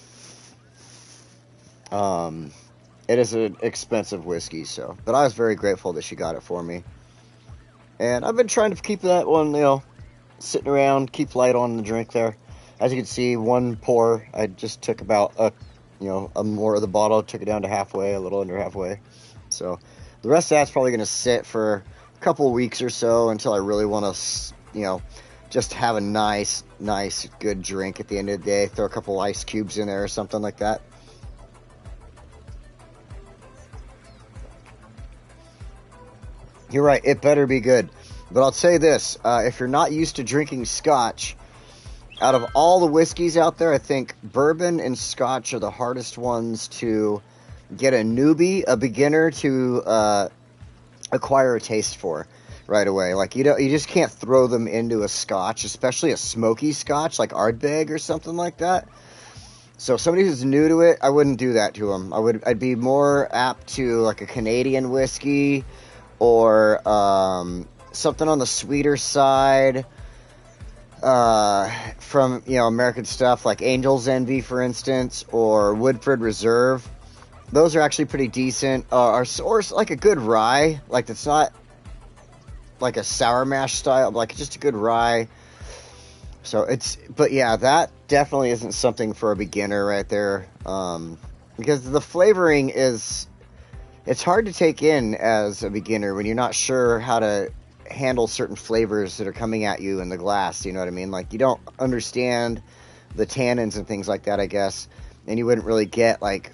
It is an expensive whiskey, so. But I was very grateful that she got it for me. And I've been trying to keep that one, you know, sitting around, keep light on the drink there. As you can see, one pour, I just took about a more of the bottle, took it down to halfway, a little under halfway. So the rest of that's probably going to sit for a couple of weeks or so until I really want to, you know, just have a nice, good drink at the end of the day. Throw a couple ice cubes in there or something like that. You're right, it better be good. But I'll say this, if you're not used to drinking Scotch, out of all the whiskeys out there, I think bourbon and Scotch are the hardest ones to get a newbie, a beginner to acquire a taste for right away. Like, you just can't throw them into a Scotch, especially a smoky Scotch like Ardbeg or something like that. So if somebody who's new to it, I wouldn't do that to them. I'd be more apt to like a Canadian whiskey or something on the sweeter side from, you know, American stuff like Angel's Envy, for instance, or Woodford Reserve. Those are actually pretty decent. Or like a good rye, like that's not like a sour mash style, like just a good rye. So but yeah, that definitely isn't something for a beginner right there. Because the flavoring it's hard to take in as a beginner when you're not sure how to handle certain flavors that are coming at you in the glass, you know what I mean? Like, you don't understand the tannins and things like that, I guess, and you wouldn't really get, like,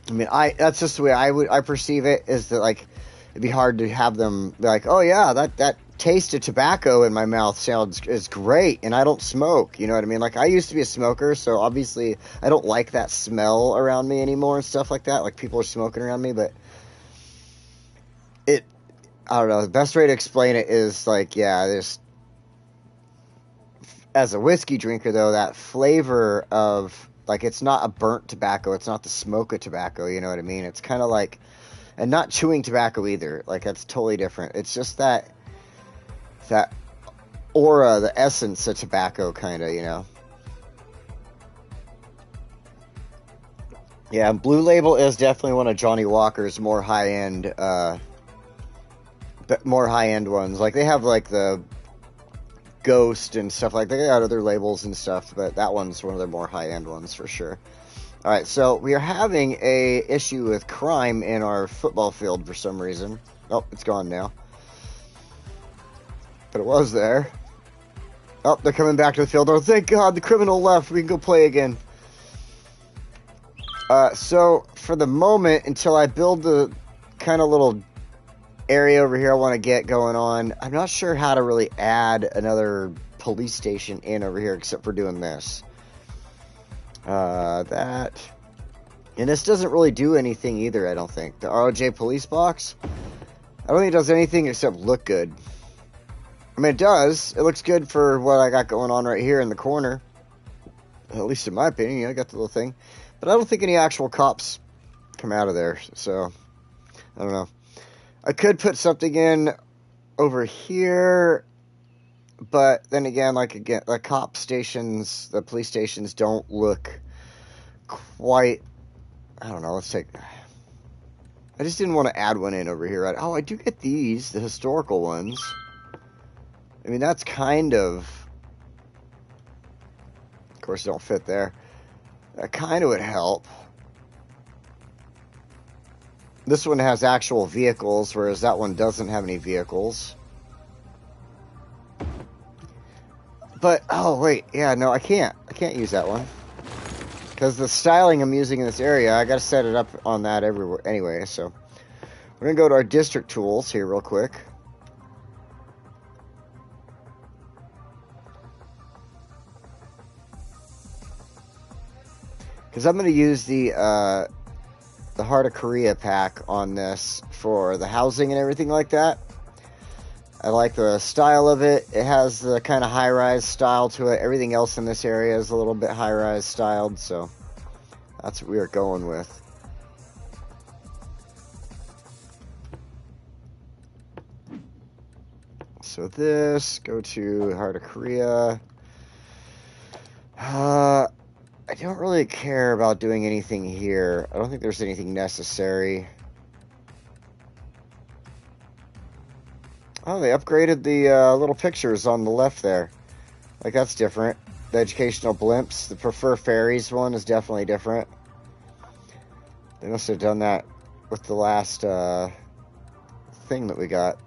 I mean, that's just the way I perceive it, is that, like, it'd be hard to have them be like, oh yeah, that taste of tobacco in my mouth is great, and I don't smoke, you know what I mean? Like, I used to be a smoker, so obviously I don't like that smell around me anymore and stuff like that, like people are smoking around me, but I don't know, the best way to explain it is, like, yeah, there's, as a whiskey drinker, though, that flavor of, like, it's not a burnt tobacco, it's not the smoke of tobacco, you know what I mean? It's kind of like, and not chewing tobacco either, like, that's totally different. It's just that aura, the essence of tobacco, kind of, you know? Yeah, Blue Label is definitely one of Johnny Walker's more high-end ones. Like, they have, like, the Ghost and stuff like that. They got other labels and stuff, but that one's one of their more high-end ones for sure. Alright, so we are having a issue with crime in our football field for some reason. Oh, it's gone now. But it was there. Oh, they're coming back to the field. Oh, thank God, the criminal left. We can go play again. So, for the moment, until I build the kind of little area over here I want to get going on, I'm not sure how to really add another police station in over here except for doing this. That. And this doesn't really do anything either, I don't think. The ROJ police box, I don't think it does anything except look good. I mean, it does. It looks good for what I got going on right here in the corner. At least in my opinion, I got the little thing. But I don't think any actual cops come out of there, so I don't know. I could put something in over here, but then again, the cop stations, the police stations don't look quite, I don't know, I just didn't want to add one in over here. Oh, I do get these, the historical ones. I mean, that's kind of course, don't fit there. That kind of would help. This one has actual vehicles, whereas that one doesn't have any vehicles. But, oh, wait. Yeah, no, I can't. I can't use that one. Because the styling I'm using in this area, I got to set it up on that everywhere anyway. So, we're going to go to our district tools here real quick. Because I'm going to use the Heart of Korea pack on this for the housing and everything like that. I like the style of it. It has the kind of high-rise style to it. Everything else in this area is a little bit high-rise styled, so that's what we are going with. So this, go to Heart of Korea. I don't really care about doing anything here. I don't think there's anything necessary. Oh, they upgraded the little pictures on the left there. Like, that's different. The educational blimps, the prefer ferries one is definitely different. They must have done that with the last thing that we got.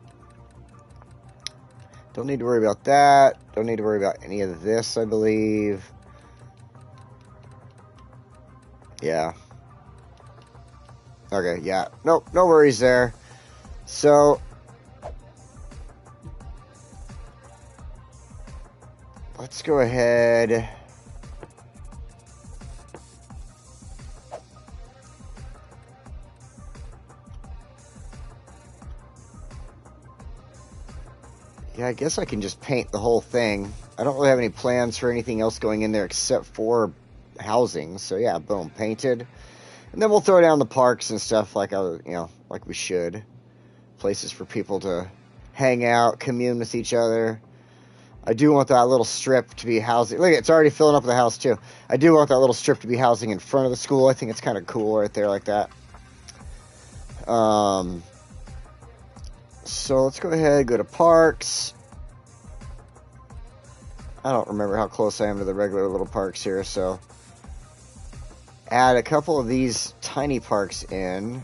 Don't need to worry about that. Don't need to worry about any of this, I believe. Yeah. Okay, yeah. Nope, no worries there. So, let's go ahead. Yeah, I guess I can just paint the whole thing. I don't really have any plans for anything else going in there except for housing. So yeah, boom, painted. And then we'll throw down the parks and stuff like we should. Places for people to hang out, commune with each other. I do want that little strip to be housing. Look, it's already filling up the house too. I do want that little strip to be housing in front of the school. I think it's kind of cool right there like that. So let's go ahead, go to parks. I don't remember how close I am to the regular little parks here, so add a couple of these tiny parks in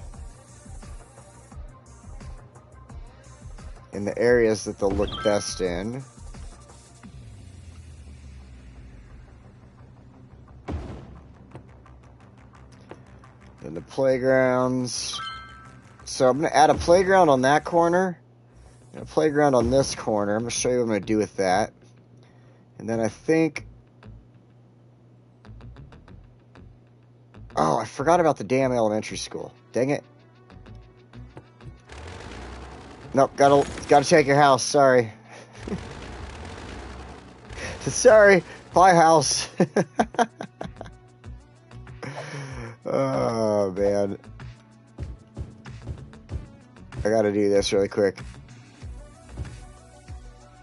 the areas that they'll look best in. Then the playgrounds. So I'm going to add a playground on that corner and a playground on this corner. I'm going to show you what I'm going to do with that. And then I think... Oh, I forgot about the damn elementary school. Dang it. Nope, gotta check your house. Sorry. Sorry. Bye, house. Oh, man. I gotta do this really quick.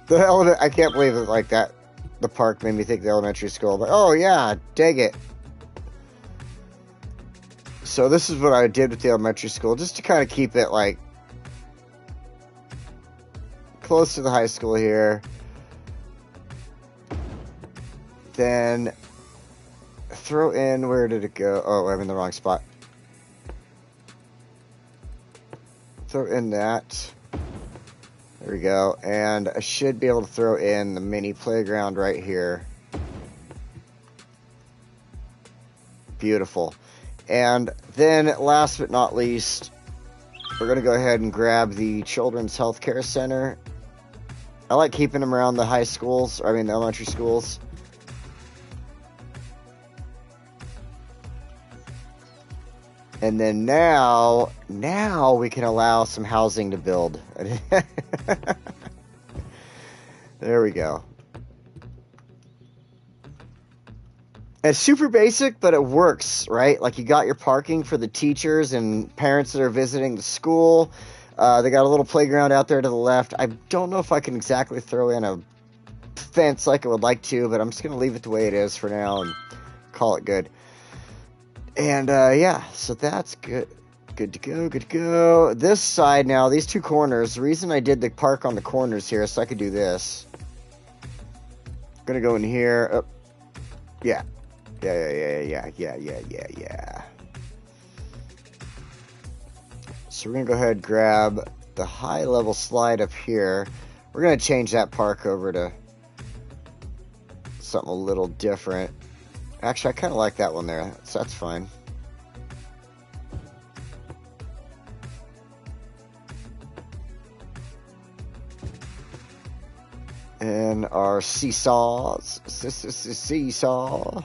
I can't believe it like that. The park made me think the elementary school. But, oh, yeah, dang it. So this is what I did with the elementary school, just to kind of keep it like close to the high school here. Then throw in, where did it go? Oh, I'm in the wrong spot. Throw in that. There we go. And I should be able to throw in the mini playground right here. Beautiful. And then last but not least, we're going to go ahead and grab the Children's Healthcare Center. I like keeping them around the high schools, the elementary schools. And then now we can allow some housing to build. There we go. It's super basic, but it works, right? Like, you got your parking for the teachers and parents that are visiting the school. They got a little playground out there to the left. I don't know if I can exactly throw in a fence like I would like to, but I'm just going to leave it the way it is for now and call it good. And, yeah, so that's good. Good to go, good to go. This side now, these two corners, the reason I did the park on the corners here is so I could do this. I'm going to go in here. Oh, yeah. Yeah. So we're going to go ahead and grab the high level slide up here. We're going to change that park over to something a little different. Actually, I kind of like that one there, so that's fine. And our seesaws. Seesaw.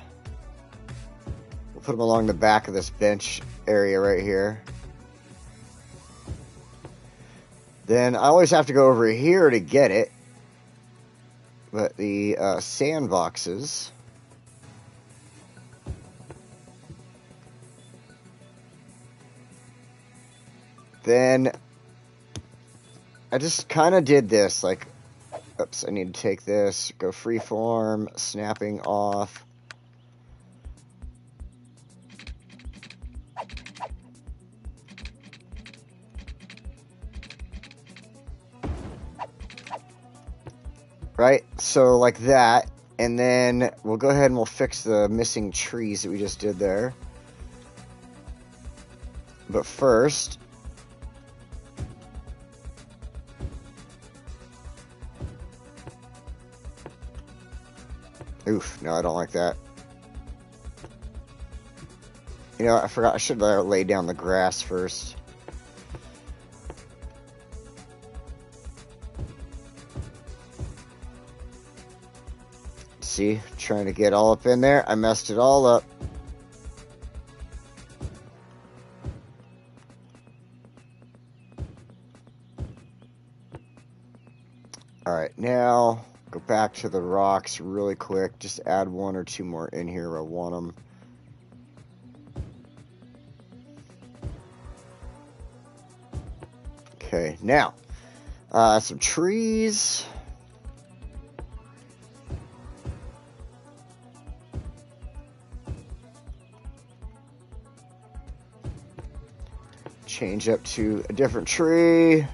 We'll put them along the back of this bench area right here. Then I always have to go over here to get it. But the sandboxes. Then I just kind of did this, like, oops, I need to take this, go freeform, snapping off. Right, so like that, and then we'll go ahead and we'll fix the missing trees that we just did there. But first, oof, no, I don't like that. You know, I forgot, I should have laid down the grass first. See, trying to get all up in there. I messed it all up. Alright, now go back to the rocks really quick. Just add one or two more in here where I want them. Okay, now, some trees. Change up to a different tree.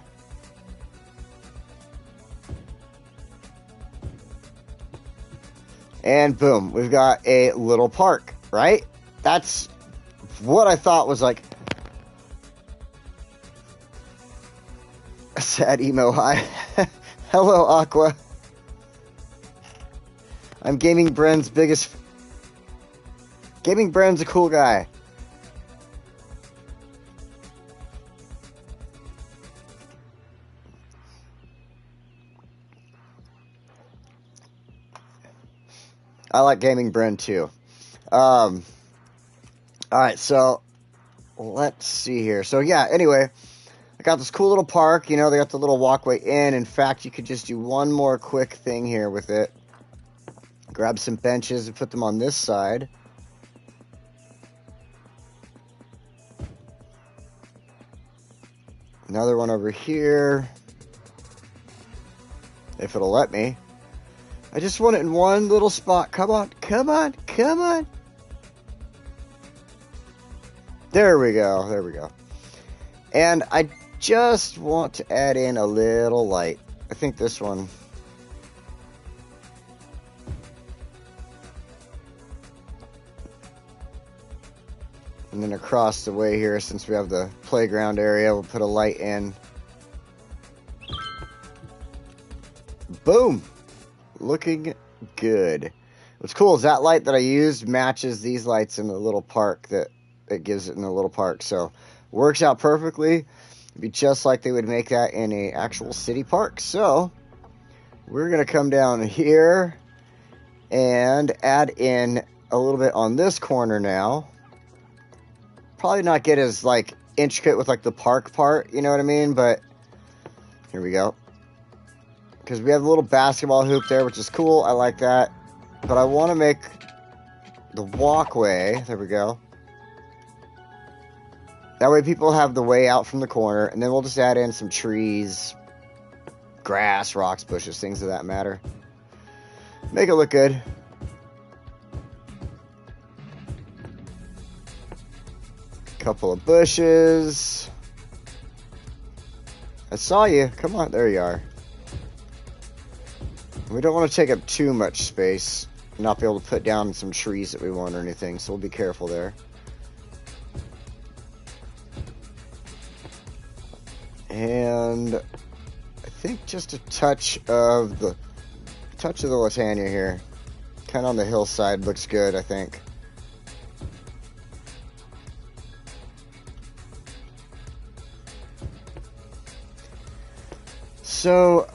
And boom, we've got a little park, right? That's what I thought was like a sad emo high. Hello, Aqua. I'm Gaming Bren's biggest... Gaming Bren's a cool guy. I like Gaming Bren too. Alright, so let's see here. So yeah, anyway, I got this cool little park. You know, they got the little walkway in. In fact, you could just do one more quick thing here with it. Grab some benches and put them on this side. Another one over here. If it'll let me. I just want it in one little spot. Come on, come on, come on. There we go. There we go. And I just want to add in a little light. I think this one. And then across the way here, since we have the playground area, we'll put a light in. Boom! Looking good. What's cool is that light that I used matches these lights in the little park that it gives it in the little park. So, works out perfectly. It'd be just like they would make that in a actual city park. So, we're going to come down here and add in a little bit on this corner now. Probably not get as, like, intricate with, like, the park part, you know what I mean? But, here we go. Because we have a little basketball hoop there, which is cool. I like that. But I want to make the walkway. There we go. That way people have the way out from the corner. And then we'll just add in some trees, grass, rocks, bushes, things of that matter. Make it look good. Couple of bushes. I saw you. Come on. There you are. We don't want to take up too much space. Not be able to put down some trees that we want or anything. So we'll be careful there. And I think just a touch of the Latania here. Kind of on the hillside looks good, I think. So,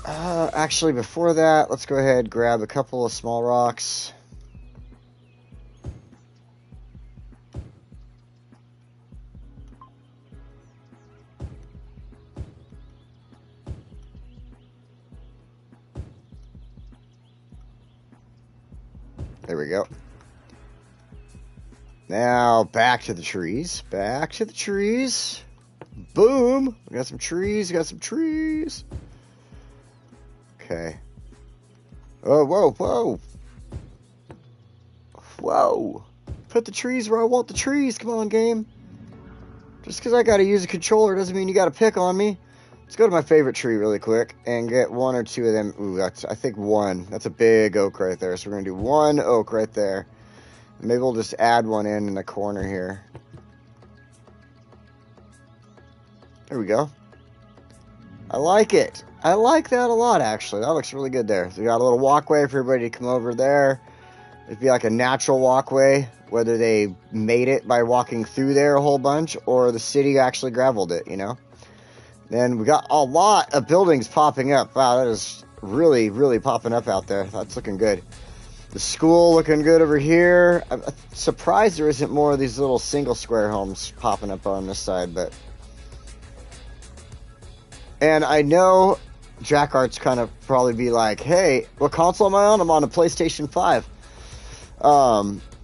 actually before that, let's go ahead and grab a couple of small rocks. There we go. Now, back to the trees. Back to the trees. Boom! We got some trees, got some trees. Okay. Oh, whoa, whoa. Whoa. Put the trees where I want the trees. Come on, game. Just because I got to use a controller doesn't mean you got to pick on me. Let's go to my favorite tree really quick and get one or two of them. Ooh, that's, I think one. That's a big oak right there. So we're going to do one oak right there. Maybe we'll just add one in the corner here. There we go. I like it. I like that a lot, actually. That looks really good there. So we got a little walkway for everybody to come over there. It'd be like a natural walkway, whether they made it by walking through there a whole bunch or the city actually graveled it, you know. Then we got a lot of buildings popping up. Wow, that is really, really popping up out there. That's looking good. The school looking good over here. I'm surprised there isn't more of these little single square homes popping up on this side, but... And I know Jack Art's kind of probably be like, hey, what console am I on? I'm on a PlayStation 5.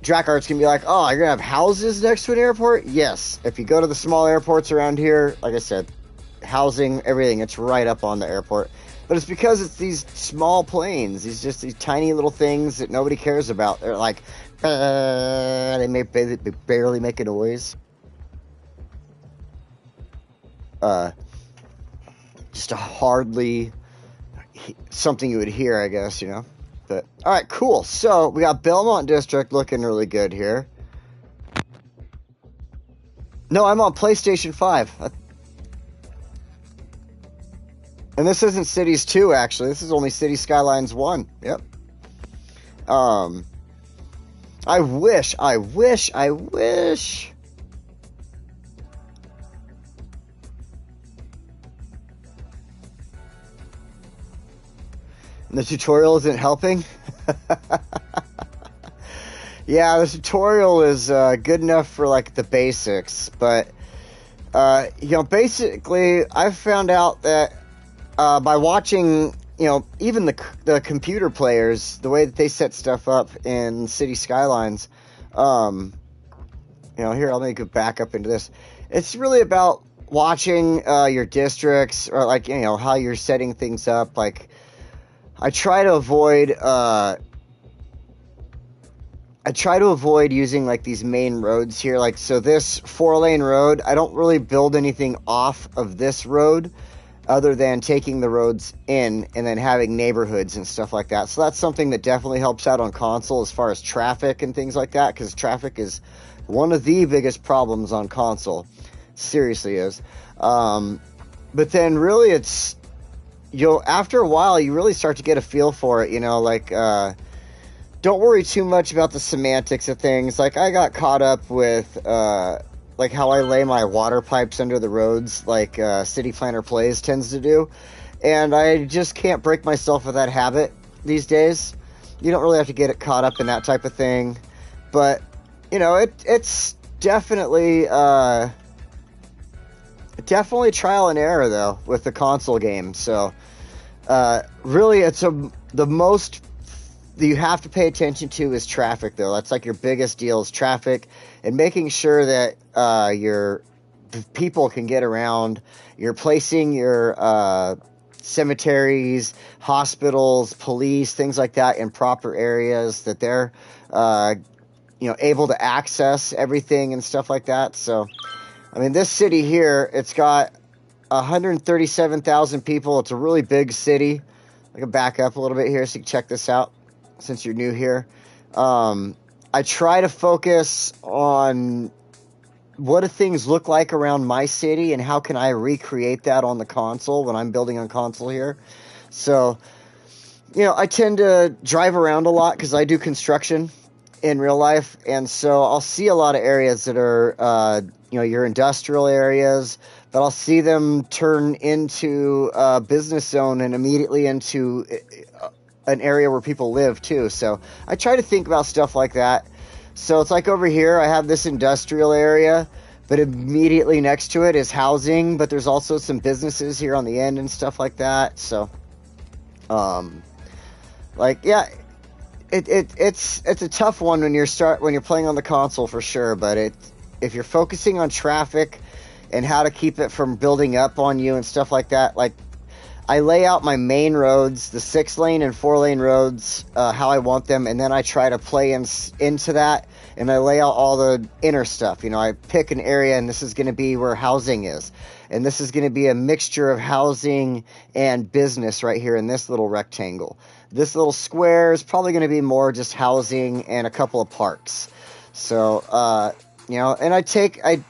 Jack Art's going to be like, oh, you're going to have houses next to an airport? Yes. If you go to the small airports around here, like I said, housing, everything, it's right up on the airport. But it's because it's these small planes. These tiny little things that nobody cares about. They're like, they barely make a noise. Just hardly something you would hear, I guess, you know. But all right, cool. So we got Belmont District looking really good here. No, I'm on PlayStation 5. And this isn't Cities 2, actually. This is only City Skylines 1. Yep. I wish. And the tutorial isn't helping? Yeah, the tutorial is good enough for, like, the basics. But, you know, basically, I've found out that by watching, you know, even the computer players, the way that they set stuff up in City Skylines, you know, here, let me go back up into this. It's really about watching your districts, or, like, you know, how you're setting things up. Like, I try to avoid I try to avoid using like these main roads here. Like, so this 4-lane road, I don't really build anything off of this road other than taking the roads in and then having neighborhoods and stuff like that. So that's something that definitely helps out on console as far as traffic and things like that, because traffic is one of the biggest problems on console. Seriously is. But then really it's, after a while you really start to get a feel for it, like, don't worry too much about the semantics of things. Like, I got caught up with, like, how I lay my water pipes under the roads, like, City Planner Plays tends to do. And I just can't break myself of that habit these days. You don't really have to get it caught up in that type of thing. But, it's definitely, definitely trial and error, though, with the console game. So, really, it's the most that you have to pay attention to is traffic, though. That's like your biggest deal is traffic, and making sure that your people can get around. You're placing your cemeteries, hospitals, police, things like that in proper areas that they're able to access everything and stuff like that. So, I mean, this city here, it's got 137,000 people. It's a really big city. I can back up a little bit here so you can check this out since you're new here. I try to focus on what do things look like around my city and how can I recreate that on the console when I'm building on console here. So, I tend to drive around a lot because I do construction in real life. And so I'll see a lot of areas that are, your industrial areas, but I'll see them turn into a business zone and immediately into an area where people live too. So I try to think about stuff like that. So it's like over here, I have this industrial area, but immediately next to it is housing, but there's also some businesses here on the end and stuff like that. So, it's a tough one when you're playing on the console for sure. But if you're focusing on traffic and how to keep it from building up on you and stuff like that, like, I lay out my main roads, the 6-lane and 4-lane roads, how I want them, and then I try to play into that, and I lay out all the inner stuff. I pick an area, and this is going to be where housing is, and this is going to be a mixture of housing and business right here in this little rectangle. This little square is probably going to be more just housing and a couple of parks. So, and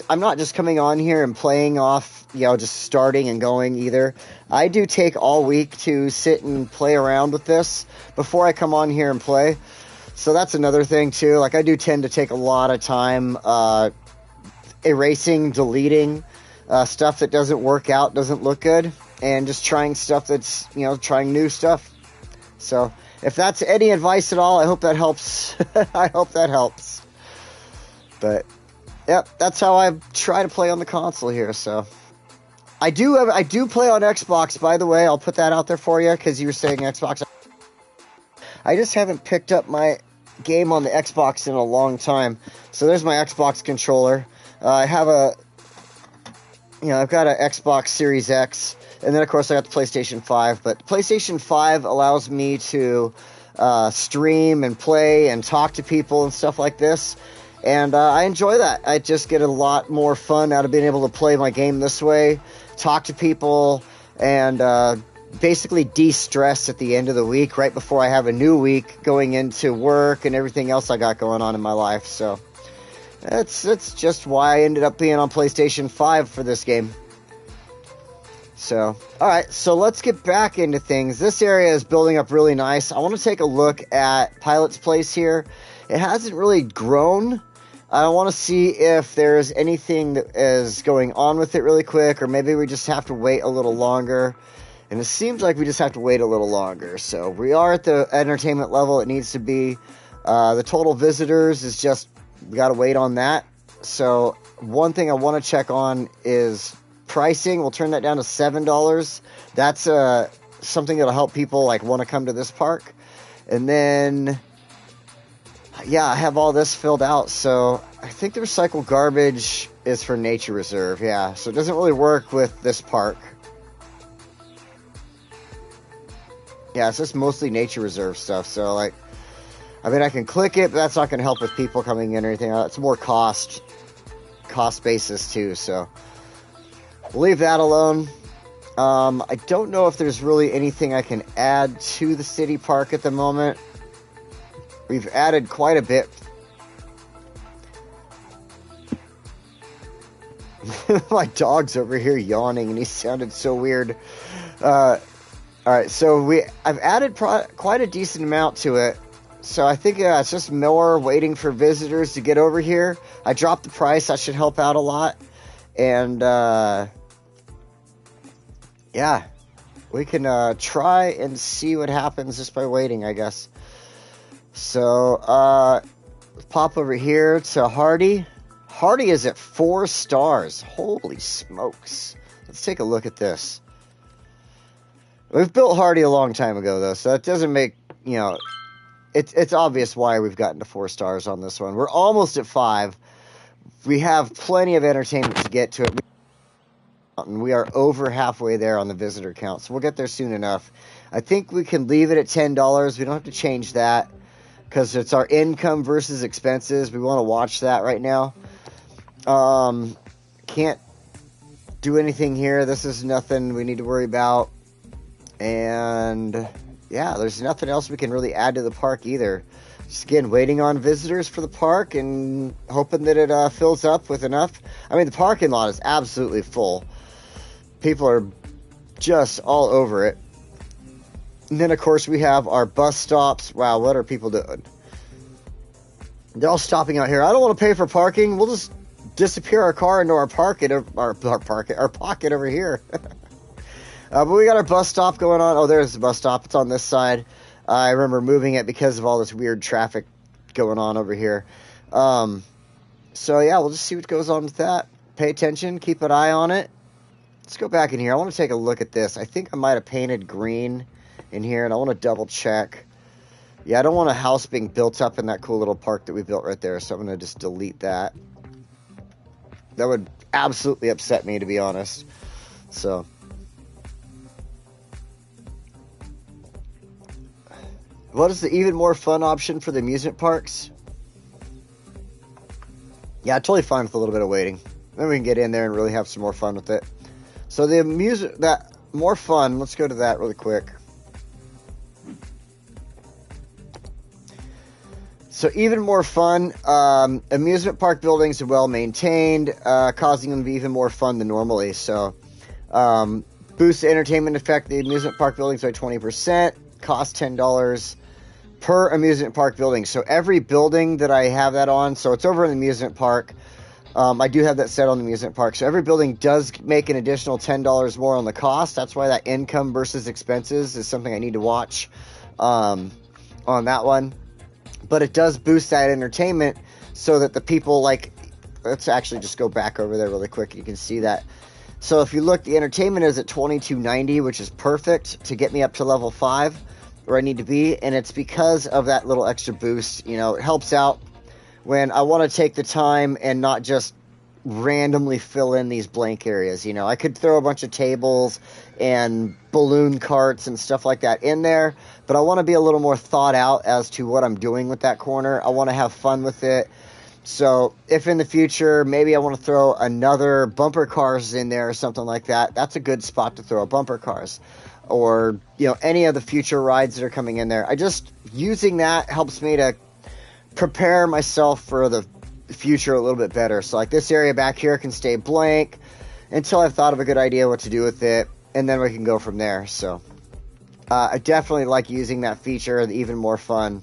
I'm not just coming on here and playing off, just starting and going either. I do take all week to sit and play around with this before I come on here and play. So that's another thing too. Like, I do tend to take a lot of time erasing, deleting stuff that doesn't work out, doesn't look good, and just trying stuff that's, trying new stuff. So if that's any advice at all, I hope that helps. I hope that helps. But yep, that's how I try to play on the console here. So I do play on Xbox, by the way. I'll put that out there for you because you were saying Xbox. I just haven't picked up my game on the Xbox in a long time. So there's my Xbox controller. I have I've got an Xbox Series X, and then of course I got the PlayStation 5. But PlayStation 5 allows me to stream and play and talk to people and stuff like this. And I enjoy that. I just get a lot more fun out of being able to play my game this way, talk to people, and basically de-stress at the end of the week, right before I have a new week going into work and everything else I got going on in my life. So that's just why I ended up being on PlayStation 5 for this game. So, alright, so let's get back into things. This area is building up really nice. I want to take a look at Pilot's Place here. It hasn't really grown. I want to see if there's anything that is going on with it really quick, or maybe we just have to wait a little longer. And it seems like we just have to wait a little longer. So we are at the entertainment level it needs to be. The total visitors is just, we got to wait on that. So one thing I want to check on is pricing. We'll turn that down to $7. That's something that'll help people like want to come to this park. And then, yeah, I have all this filled out. So I think the recycled garbage is for nature reserve. Yeah, so it doesn't really work with this park. Yeah, it's just mostly nature reserve stuff. So, like, I mean, I can click it, but that's not going to help with people coming in or anything. It's more cost basis too, so we'll leave that alone. I don't know if there's really anything I can add to the city park at the moment. We've added quite a bit. My dog's over here yawning, and he sounded so weird. All right, so I've added quite a decent amount to it. So I think it's just more waiting for visitors to get over here. I dropped the price. That should help out a lot. And, yeah, we can try and see what happens just by waiting, I guess. So, pop over here to Hardy. Hardy is at 4 stars. Holy smokes. Let's take a look at this. We've built Hardy a long time ago, though, so that doesn't make, you know, it's obvious why we've gotten to 4 stars on this one. We're almost at 5. We have plenty of entertainment to get to it. And we are over halfway there on the visitor count, so we'll get there soon enough. I think we can leave it at $10. We don't have to change that because it's our income versus expenses. We want to watch that right now. Can't do anything here. This is nothing we need to worry about. And yeah, there's nothing else we can really add to the park either. Just again, waiting on visitors for the park and hoping that it fills up with enough. I mean, the parking lot is absolutely full. People are just all over it. And then, of course, we have our bus stops. Wow, what are people doing? They're all stopping out here. I don't want to pay for parking. We'll just disappear our car into our pocket over here. But we got our bus stop going on. Oh, there's the bus stop. It's on this side. I remember moving it because of all this weird traffic going on over here. So, yeah, we'll just see what goes on with that. Pay attention. Keep an eye on it. Let's go back in here. I want to take a look at this. I think I might have painted green in here, and I want to double check. Yeah, I don't want a house being built up in that cool little park that we built right there, so I'm going to just delete that. That would absolutely upset me, to be honest. So, what is the even more fun option for the amusement parks? Yeah, totally fine with a little bit of waiting. Then we can get in there and really have some more fun with it. So the more fun, let's go to that really quick. So even more fun, amusement park buildings are well maintained, causing them to be even more fun than normally. So boost the entertainment effect of the amusement park buildings by 20%, cost $10 per amusement park building. So every building that I have that on, so it's over in the amusement park. I do have that set on the amusement park. So every building does make an additional $10 more on the cost. That's why that income versus expenses is something I need to watch on that one. But it does boost that entertainment so that the people, like, let's actually just go back over there really quick. You can see that. So if you look, the entertainment is at $22.90, which is perfect to get me up to level 5 where I need to be. And it's because of that little extra boost. You know, it helps out when I want to take the time and not just randomly fill in these blank areas. You know, I could throw a bunch of tables and balloon carts and stuff like that in there, but I want to be a little more thought out as to what I'm doing with that corner. I want to have fun with it. So if in the future, maybe I want to throw another bumper cars in there or something like that, that's a good spot to throw bumper cars. Or, you know, any of the future rides that are coming in there. Using that helps me to prepare myself for the future a little bit better. So like this area back here can stay blank until I've thought of a good idea what to do with it, and then we can go from there. So I definitely like using that feature, the even more fun.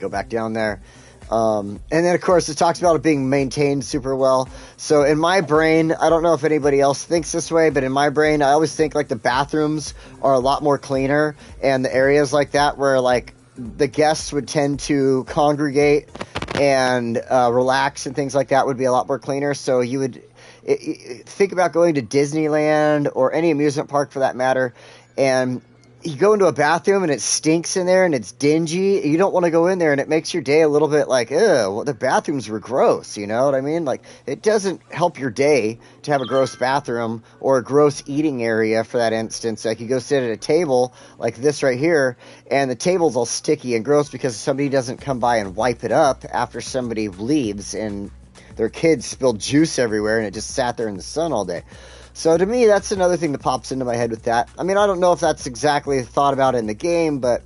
Go back down there. And then, of course, it talks about it being maintained super well. So in my brain, I don't know if anybody else thinks this way, but in my brain, I always think like the bathrooms are a lot more cleaner, and the areas like that where like the guests would tend to congregate and relax and things like that would be a lot more cleaner. So you would think about going to Disneyland or any amusement park for that matter, and you go into a bathroom and it stinks in there and it's dingy. You don't want to go in there, and it makes your day a little bit like, well, the bathrooms were gross, you know what I mean? Like, it doesn't help your day to have a gross bathroom or a gross eating area for that instance. Like, you go sit at a table like this right here, and the table's all sticky and gross because somebody doesn't come by and wipe it up after somebody leaves and their kids spilled juice everywhere and it just sat there in the sun all day. So to me, that's another thing that pops into my head with that. I mean, I don't know if that's exactly thought about in the game, but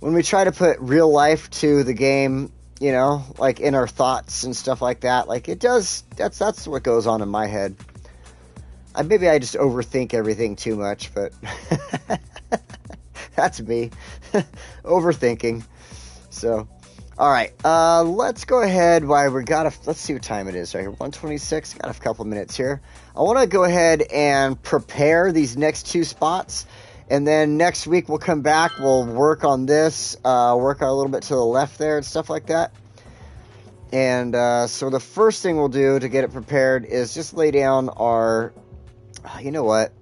when we try to put real life to the game, you know, like in our thoughts and stuff like that, like it does, that's what goes on in my head. Maybe I just overthink everything too much, but that's me. Overthinking. So, all right, let's go ahead. Let's see what time it is right here. 1:26. Got a couple minutes here. I want to go ahead and prepare these next two spots, and then next week we'll come back. We'll work on this, work on a little bit to the left there and stuff like that. And so the first thing we'll do to get it prepared is just lay down our. You know what?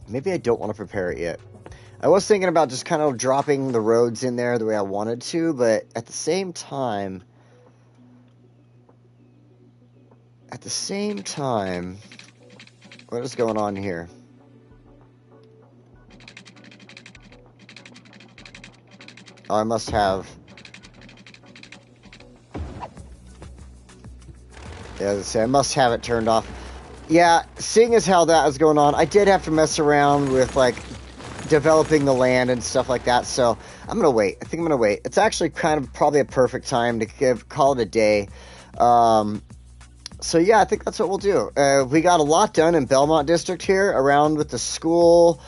Maybe I don't want to prepare it yet. I was thinking about just kind of dropping the roads in there the way I wanted to, but at the same time, what is going on here? Oh, I must have. Yeah, I must have it turned off. Yeah, seeing as how that was going on, I did have to mess around with, like, developing the land and stuff like that, so I'm gonna wait. I think I'm gonna wait. It's actually kind of probably a perfect time to call it a day. So yeah, I think that's what we'll do. We got a lot done in Belmont District here, around with the school,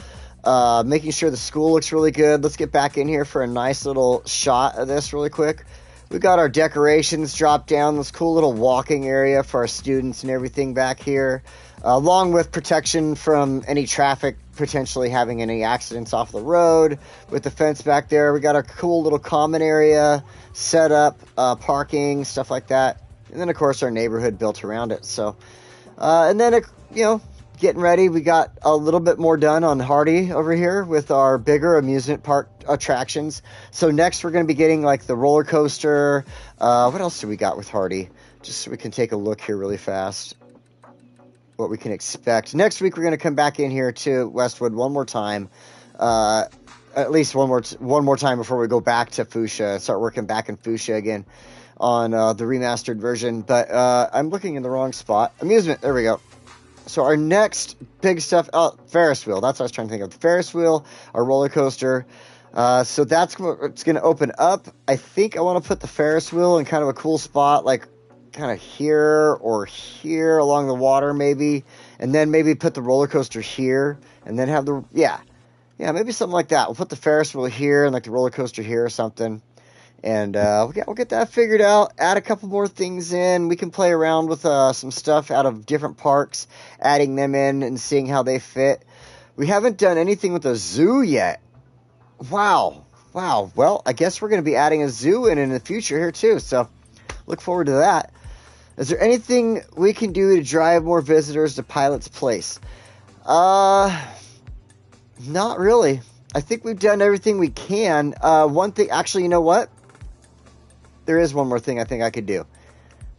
making sure the school looks really good. Let's get back in here for a nice little shot of this really quick. We got our decorations dropped down, this cool little walking area for our students and everything back here, along with protection from any traffic potentially having any accidents off the road. With the fence back there, we got our cool little common area set up, parking, stuff like that. And then, of course, our neighborhood built around it. So, and then, getting ready. We got a little bit more done on Hardy over here with our bigger amusement park attractions. So next we're going to be getting like the roller coaster. What else do we got with Hardy? Just so we can take a look here really fast. What we can expect. Next week we're going to come back in here to Westwood one more time. At least one more time before we go back to Fuchsia. Start working back in Fuchsia again on the remastered version. But I'm looking in the wrong spot. Amusement. There we go. So our next big stuff, Ferris wheel. That's what I was trying to think of. The Ferris wheel, our roller coaster. So that's what it's going to open up. I think I want to put the Ferris wheel in kind of a cool spot, like kind of here or here along the water maybe. And then maybe put the roller coaster here. And then have the, yeah, maybe something like that. We'll put the Ferris wheel here and like the roller coaster here or something. And we'll get that figured out, add a couple more things in. We can play around with some stuff out of different parks, adding them in and seeing how they fit. We haven't done anything with a zoo yet. Wow. Well, I guess we're going to be adding a zoo in the future here too, so look forward to that. Is there anything we can do to drive more visitors to Pilot's Place? Not really. I think we've done everything we can. One thing, actually, you know what? There is one more thing I think I could do.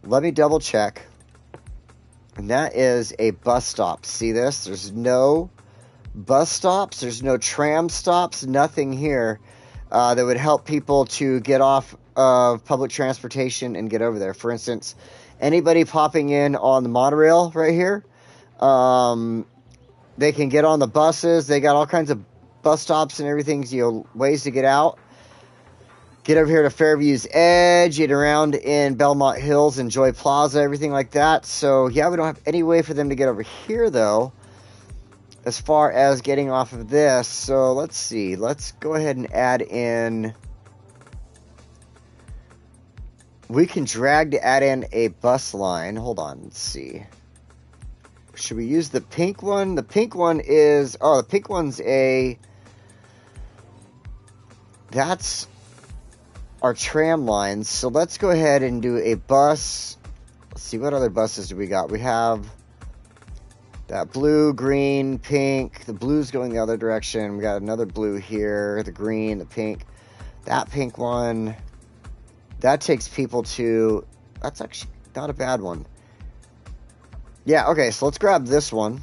Let me double check. And that is a bus stop. See this? There's no bus stops. There's no tram stops. Nothing here that would help people to get off of public transportation and get over there. For instance, anybody popping in on the monorail right here, they can get on the buses. They got all kinds of bus stops and everything, ways to get out. Get over here to Fairview's Edge, get around in Belmont Hills and Joy Plaza, everything like that. So, yeah, we don't have any way for them to get over here, though, as far as getting off of this. So, let's see. Let's go ahead and add in. We can drag to add in a bus line. Hold on. Let's see. Should we use the pink one? The pink one is... Oh, the pink one's a... That's our tram lines. So let's go ahead and do a bus. Let's see, what other buses do we got? We have Got blue, green, pink. The blue's going the other direction. We got another blue here. The green, the pink. That pink one. That takes people to... That's actually not a bad one. Yeah, okay, so let's grab this one.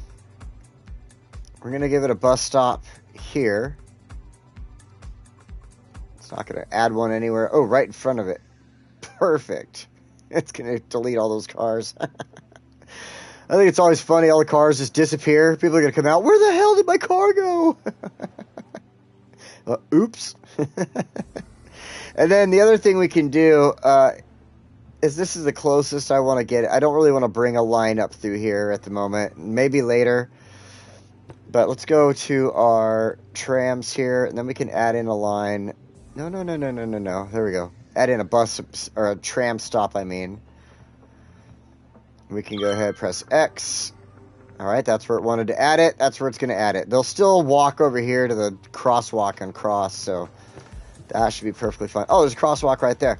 We're going to give it a bus stop here. It's not going to add one anywhere. Oh, right in front of it. Perfect. It's going to delete all those cars. I think it's always funny. All the cars just disappear. People are going to come out. Where the hell did my car go? Oops. And then the other thing we can do is this is the closest I want to get. I don't really want to bring a line up through here at the moment. Maybe later. But let's go to our trams here. And then we can add in a line. No. There we go. Add in a bus or a tram stop, I mean. We can go ahead and press X. All right, that's where it wanted to add it. That's where it's going to add it. They'll still walk over here to the crosswalk and cross, so that should be perfectly fine. Oh, there's a crosswalk right there.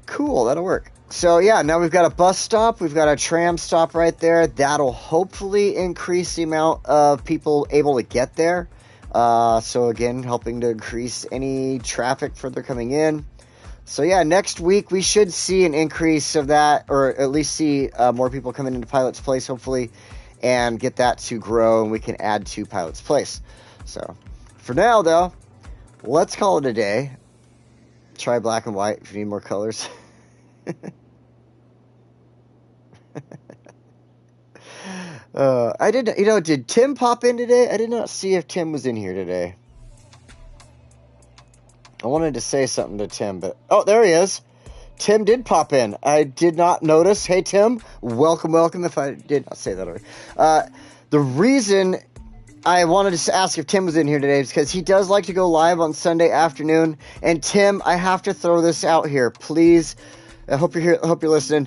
Cool, that'll work. So, yeah, now we've got a bus stop. We've got a tram stop right there. That'll hopefully increase the amount of people able to get there. So, again, helping to increase any traffic further coming in. So, yeah, next week we should see an increase of that, or at least see more people coming into Pilot's Place, hopefully, and get that to grow, and we can add to Pilot's Place. So, for now, though, let's call it a day. Try black and white if you need more colors. I did, did Tim pop in today? I did not see if Tim was in here today. I wanted to say something to Tim, but... Oh, there he is. Tim did pop in. I did not notice. Hey, Tim. Welcome if I did not say that already. The reason I wanted to ask if Tim was in here today is because he does like to go live on Sunday afternoon. And, Tim, I have to throw this out here. Please, I hope you're here. I hope you're listening.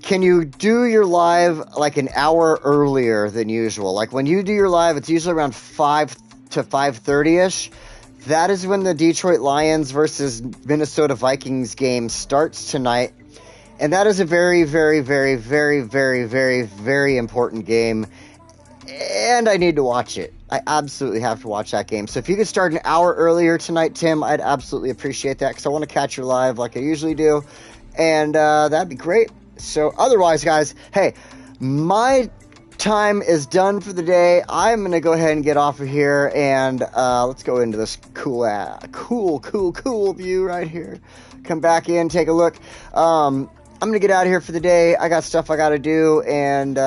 Can you do your live like an hour earlier than usual? Like, when you do your live, it's usually around 5 to 5:30-ish. That is when the Detroit Lions versus Minnesota Vikings game starts tonight. And that is a very, very, very, very, very, very, very important game. And I need to watch it. I absolutely have to watch that game. So if you could start an hour earlier tonight, Tim, I'd absolutely appreciate that, because I want to catch your live like I usually do. And that'd be great. So otherwise, guys, hey, my time is done for the day. I'm going to go ahead and get off of here, and let's go into this cool view right here. Come back in, take a look. I'm going to get out of here for the day. I got stuff I got to do, and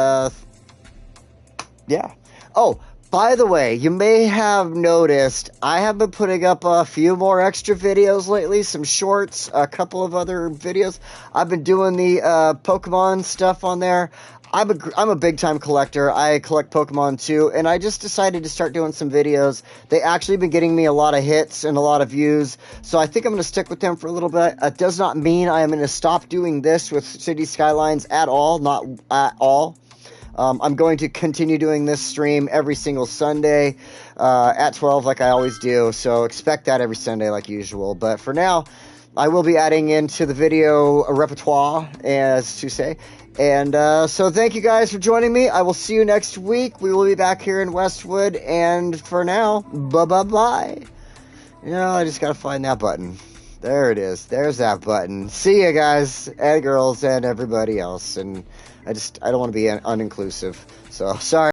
yeah. Oh, by the way, you may have noticed I have been putting up a few more extra videos lately, some shorts, a couple of other videos. I've been doing the Pokemon stuff on there. I'm a big-time collector. I collect Pokemon, too, and I just decided to start doing some videos. They actually been getting me a lot of hits and a lot of views, so I think I'm going to stick with them for a little bit. It does not mean I am going to stop doing this with City Skylines at all, not at all. I'm going to continue doing this stream every single Sunday at 12 like I always do, so expect that every Sunday like usual. But for now, I will be adding into the video repertoire, as to say. And so thank you guys for joining me. I will see you next week. We will be back here in Westwood. And for now, bye-bye-bye. I just got to find that button. There it is. There's that button. See you guys and girls and everybody else. And I don't want to be uninclusive. So, sorry.